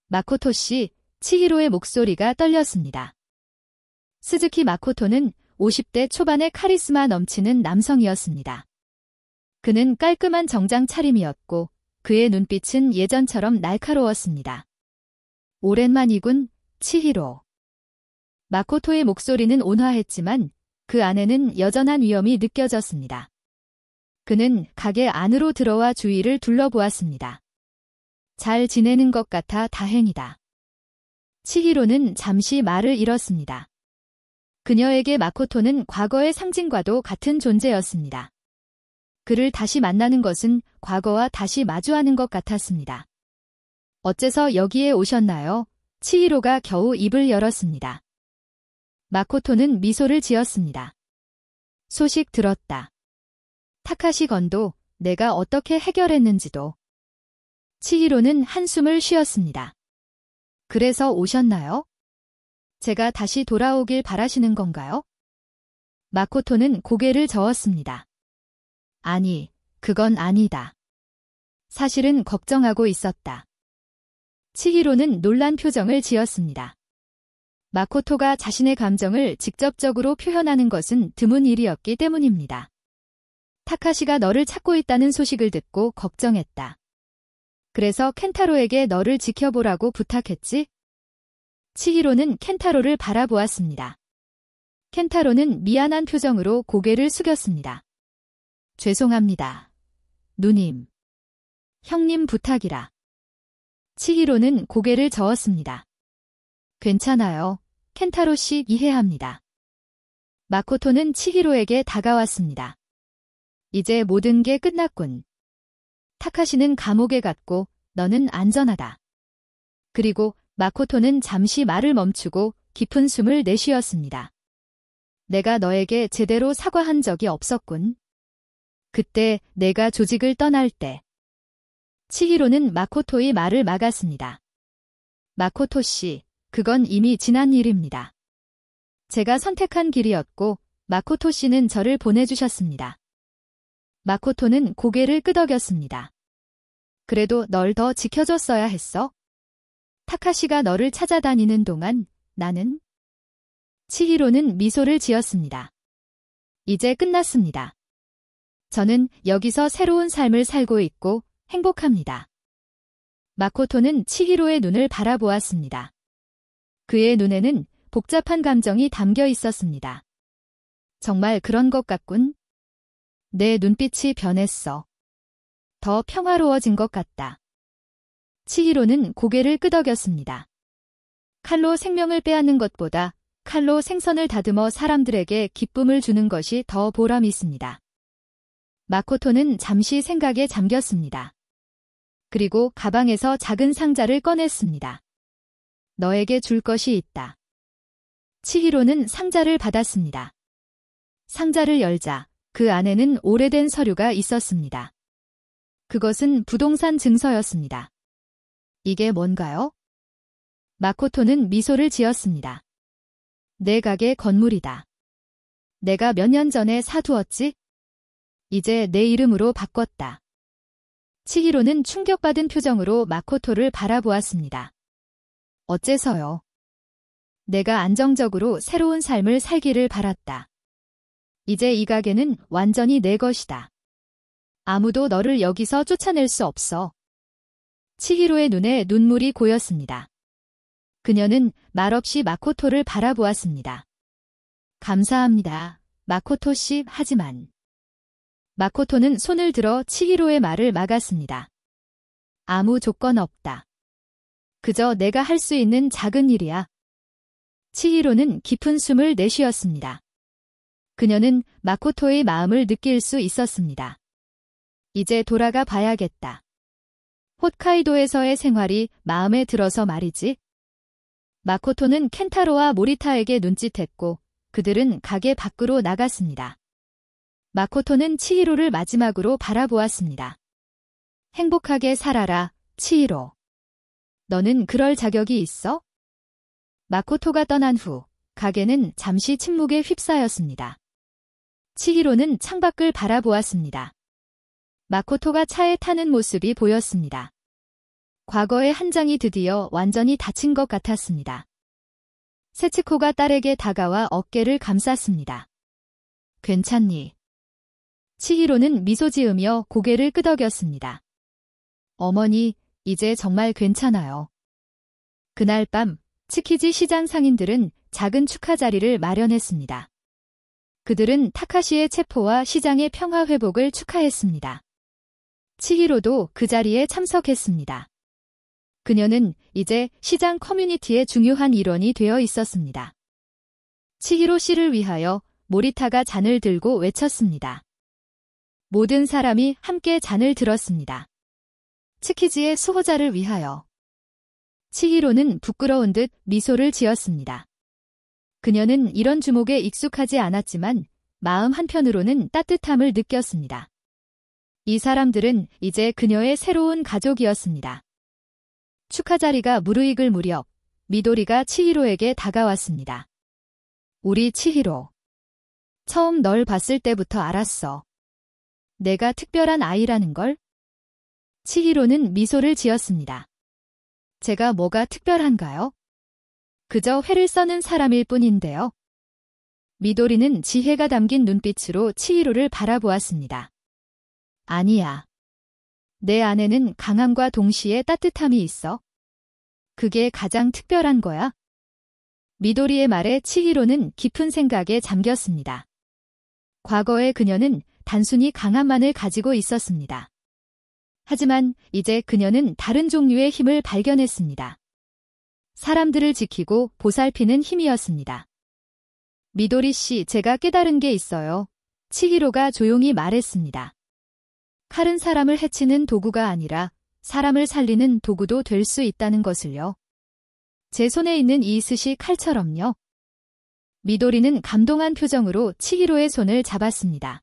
마코토 씨, 치히로의 목소리가 떨렸습니다. 스즈키 마코토는 50대 초반의 카리스마 넘치는 남성이었습니다. 그는 깔끔한 정장 차림이었고 그의 눈빛은 예전처럼 날카로웠습니다. 오랜만이군, 치히로. 마코토의 목소리는 온화했지만 그 안에는 여전한 위험이 느껴졌습니다. 그는 가게 안으로 들어와 주위를 둘러보았습니다. 잘 지내는 것 같아 다행이다. 치히로는 잠시 말을 잃었습니다. 그녀에게 마코토는 과거의 상징과도 같은 존재였습니다. 그를 다시 만나는 것은 과거와 다시 마주하는 것 같았습니다. 어째서 여기에 오셨나요? 치히로가 겨우 입을 열었습니다. 마코토는 미소를 지었습니다. 소식 들었다. 타카시 건도 내가 어떻게 해결했는지도. 치히로는 한숨을 쉬었습니다. 그래서 오셨나요? 제가 다시 돌아오길 바라시는 건가요? 마코토는 고개를 저었습니다. 아니, 그건 아니다. 사실은 걱정하고 있었다. 치히로는 놀란 표정을 지었습니다. 마코토가 자신의 감정을 직접적으로 표현하는 것은 드문 일이었기 때문입니다. 타카시가 너를 찾고 있다는 소식을 듣고 걱정했다. 그래서 켄타로에게 너를 지켜보라고 부탁했지? 치히로는 켄타로를 바라보았습니다. 켄타로는 미안한 표정으로 고개를 숙였습니다. 죄송합니다. 누님. 형님 부탁이라. 치히로는 고개를 저었습니다. 괜찮아요. 켄타로 씨 이해합니다. 마코토는 치히로에게 다가왔습니다. 이제 모든 게 끝났군. 타카시는 감옥에 갔고 너는 안전하다. 그리고 마코토는 잠시 말을 멈추고 깊은 숨을 내쉬었습니다. 내가 너에게 제대로 사과한 적이 없었군. 그때 내가 조직을 떠날 때. 치히로는 마코토의 말을 막았습니다. 마코토 씨, 그건 이미 지난 일입니다. 제가 선택한 길이었고 마코토 씨는 저를 보내주셨습니다. 마코토는 고개를 끄덕였습니다. 그래도 널 더 지켜줬어야 했어? 타카시가 너를 찾아다니는 동안 나는? 치히로는 미소를 지었습니다. 이제 끝났습니다. 저는 여기서 새로운 삶을 살고 있고 행복합니다. 마코토는 치히로의 눈을 바라보았습니다. 그의 눈에는 복잡한 감정이 담겨 있었습니다. 정말 그런 것 같군. 내 눈빛이 변했어. 더 평화로워진 것 같다. 치히로는 고개를 끄덕였습니다. 칼로 생명을 빼앗는 것보다 칼로 생선을 다듬어 사람들에게 기쁨을 주는 것이 더 보람이 있습니다. 마코토는 잠시 생각에 잠겼습니다. 그리고 가방에서 작은 상자를 꺼냈습니다. 너에게 줄 것이 있다. 치히로는 상자를 받았습니다. 상자를 열자 그 안에는 오래된 서류가 있었습니다. 그것은 부동산 증서였습니다. 이게 뭔가요? 마코토는 미소를 지었습니다. 내 가게 건물이다. 내가 몇 년 전에 사두었지? 이제 내 이름으로 바꿨다. 치히로는 충격받은 표정으로 마코토를 바라보았습니다. 어째서요? 내가 안정적으로 새로운 삶을 살기를 바랐다. 이제 이 가게는 완전히 내 것이다. 아무도 너를 여기서 쫓아낼 수 없어. 치히로의 눈에 눈물이 고였습니다. 그녀는 말없이 마코토를 바라보았습니다. 감사합니다. 마코토 씨, 하지만. 마코토는 손을 들어 치히로의 말을 막았습니다. 아무 조건 없다. 그저 내가 할 수 있는 작은 일이야. 치히로는 깊은 숨을 내쉬었습니다. 그녀는 마코토의 마음을 느낄 수 있었습니다. 이제 돌아가 봐야겠다. 홋카이도에서의 생활이 마음에 들어서 말이지. 마코토는 켄타로와 모리타에게 눈짓했고 그들은 가게 밖으로 나갔습니다. 마코토는 치히로를 마지막으로 바라보았습니다. 행복하게 살아라, 치히로. 너는 그럴 자격이 있어? 마코토가 떠난 후 가게는 잠시 침묵에 휩싸였습니다. 치히로는 창밖을 바라보았습니다. 마코토가 차에 타는 모습이 보였습니다. 과거의 한 장이 드디어 완전히 닫힌 것 같았습니다. 세츠코가 딸에게 다가와 어깨를 감쌌습니다. 괜찮니? 치히로는 미소 지으며 고개를 끄덕였습니다. 어머니, 이제 정말 괜찮아요. 그날 밤 츠키지 시장 상인들은 작은 축하 자리를 마련했습니다. 그들은 타카시의 체포와 시장의 평화 회복을 축하했습니다. 치히로도 그 자리에 참석했습니다. 그녀는 이제 시장 커뮤니티의 중요한 일원이 되어 있었습니다. 치히로 씨를 위하여 모리타가 잔을 들고 외쳤습니다. 모든 사람이 함께 잔을 들었습니다. 츠키지의 수호자를 위하여. 치히로는 부끄러운 듯 미소를 지었습니다. 그녀는 이런 주목에 익숙하지 않았지만 마음 한편으로는 따뜻함을 느꼈습니다. 이 사람들은 이제 그녀의 새로운 가족이었습니다. 축하 자리가 무르익을 무렵 미도리가 치히로에게 다가왔습니다. 우리 치히로. 처음 널 봤을 때부터 알았어. 내가 특별한 아이라는 걸? 치히로는 미소를 지었습니다. 제가 뭐가 특별한가요? 그저 회를 써는 사람일 뿐인데요. 미도리는 지혜가 담긴 눈빛으로 치히로를 바라보았습니다. 아니야. 내 안에는 강함과 동시에 따뜻함이 있어. 그게 가장 특별한 거야. 미도리의 말에 치히로는 깊은 생각에 잠겼습니다. 과거의 그녀는 단순히 강함만을 가지고 있었습니다. 하지만 이제 그녀는 다른 종류의 힘을 발견했습니다. 사람들을 지키고 보살피는 힘이었습니다. 미도리 씨, 제가 깨달은 게 있어요. 치히로가 조용히 말했습니다. 칼은 사람을 해치는 도구가 아니라 사람을 살리는 도구도 될 수 있다는 것을요. 제 손에 있는 이 스시 칼처럼요. 미도리는 감동한 표정으로 치히로의 손을 잡았습니다.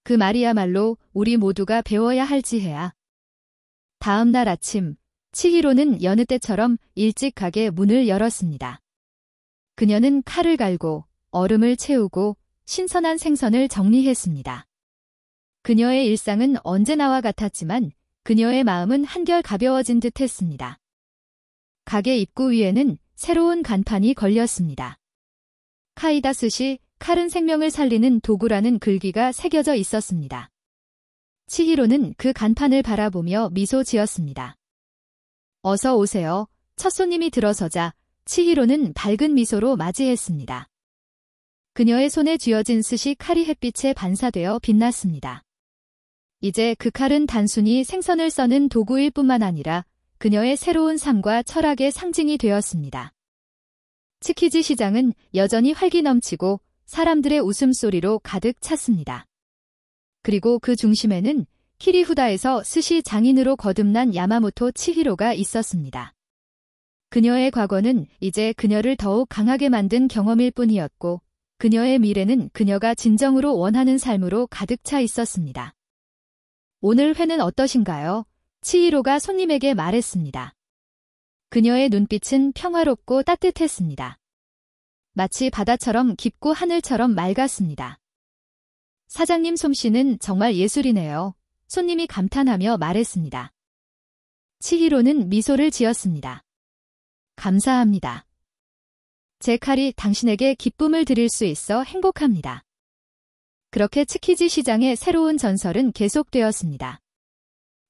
그 말이야말로 우리 모두가 배워야 할 지혜야. 다음 날 아침, 치히로는 여느 때처럼 일찍 가게 문을 열었습니다. 그녀는 칼을 갈고 얼음을 채우고 신선한 생선을 정리했습니다. 그녀의 일상은 언제나와 같았지만 그녀의 마음은 한결 가벼워진 듯 했습니다. 가게 입구 위에는 새로운 간판이 걸렸습니다. 카이다 스시, 칼은 생명을 살리는 도구라는 글귀가 새겨져 있었습니다. 치히로는 그 간판을 바라보며 미소 지었습니다. 어서 오세요. 첫 손님이 들어서자 치히로는 밝은 미소로 맞이했습니다. 그녀의 손에 쥐어진 스시 칼이 햇빛에 반사되어 빛났습니다. 이제 그 칼은 단순히 생선을 써는 도구일 뿐만 아니라 그녀의 새로운 삶과 철학의 상징이 되었습니다. 츠키지 시장은 여전히 활기 넘치고 사람들의 웃음소리로 가득 찼습니다. 그리고 그 중심에는 키리후다에서 스시 장인으로 거듭난 야마모토 치히로가 있었습니다. 그녀의 과거는 이제 그녀를 더욱 강하게 만든 경험일 뿐이었고 그녀의 미래는 그녀가 진정으로 원하는 삶으로 가득 차 있었습니다. 오늘 회는 어떠신가요? 치히로가 손님에게 말했습니다. 그녀의 눈빛은 평화롭고 따뜻했습니다. 마치 바다처럼 깊고 하늘처럼 맑았습니다. 사장님 솜씨는 정말 예술이네요. 손님이 감탄하며 말했습니다. 치히로는 미소를 지었습니다. 감사합니다. 제 칼이 당신에게 기쁨을 드릴 수 있어 행복합니다. 그렇게 츠키지 시장의 새로운 전설은 계속되었습니다.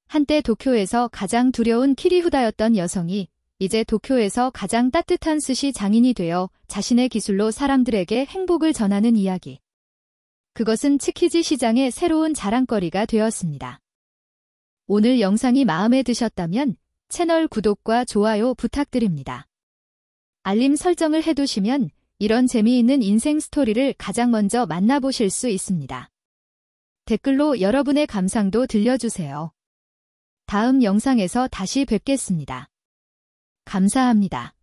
한때 도쿄에서 가장 두려운 키리후다였던 여성이 이제 도쿄에서 가장 따뜻한 스시 장인이 되어 자신의 기술로 사람들에게 행복을 전하는 이야기. 그것은 츠키지 시장의 새로운 자랑거리가 되었습니다. 오늘 영상이 마음에 드셨다면 채널 구독과 좋아요 부탁드립니다. 알림 설정을 해두시면 이런 재미있는 인생 스토리를 가장 먼저 만나보실 수 있습니다. 댓글로 여러분의 감상도 들려주세요. 다음 영상에서 다시 뵙겠습니다. 감사합니다.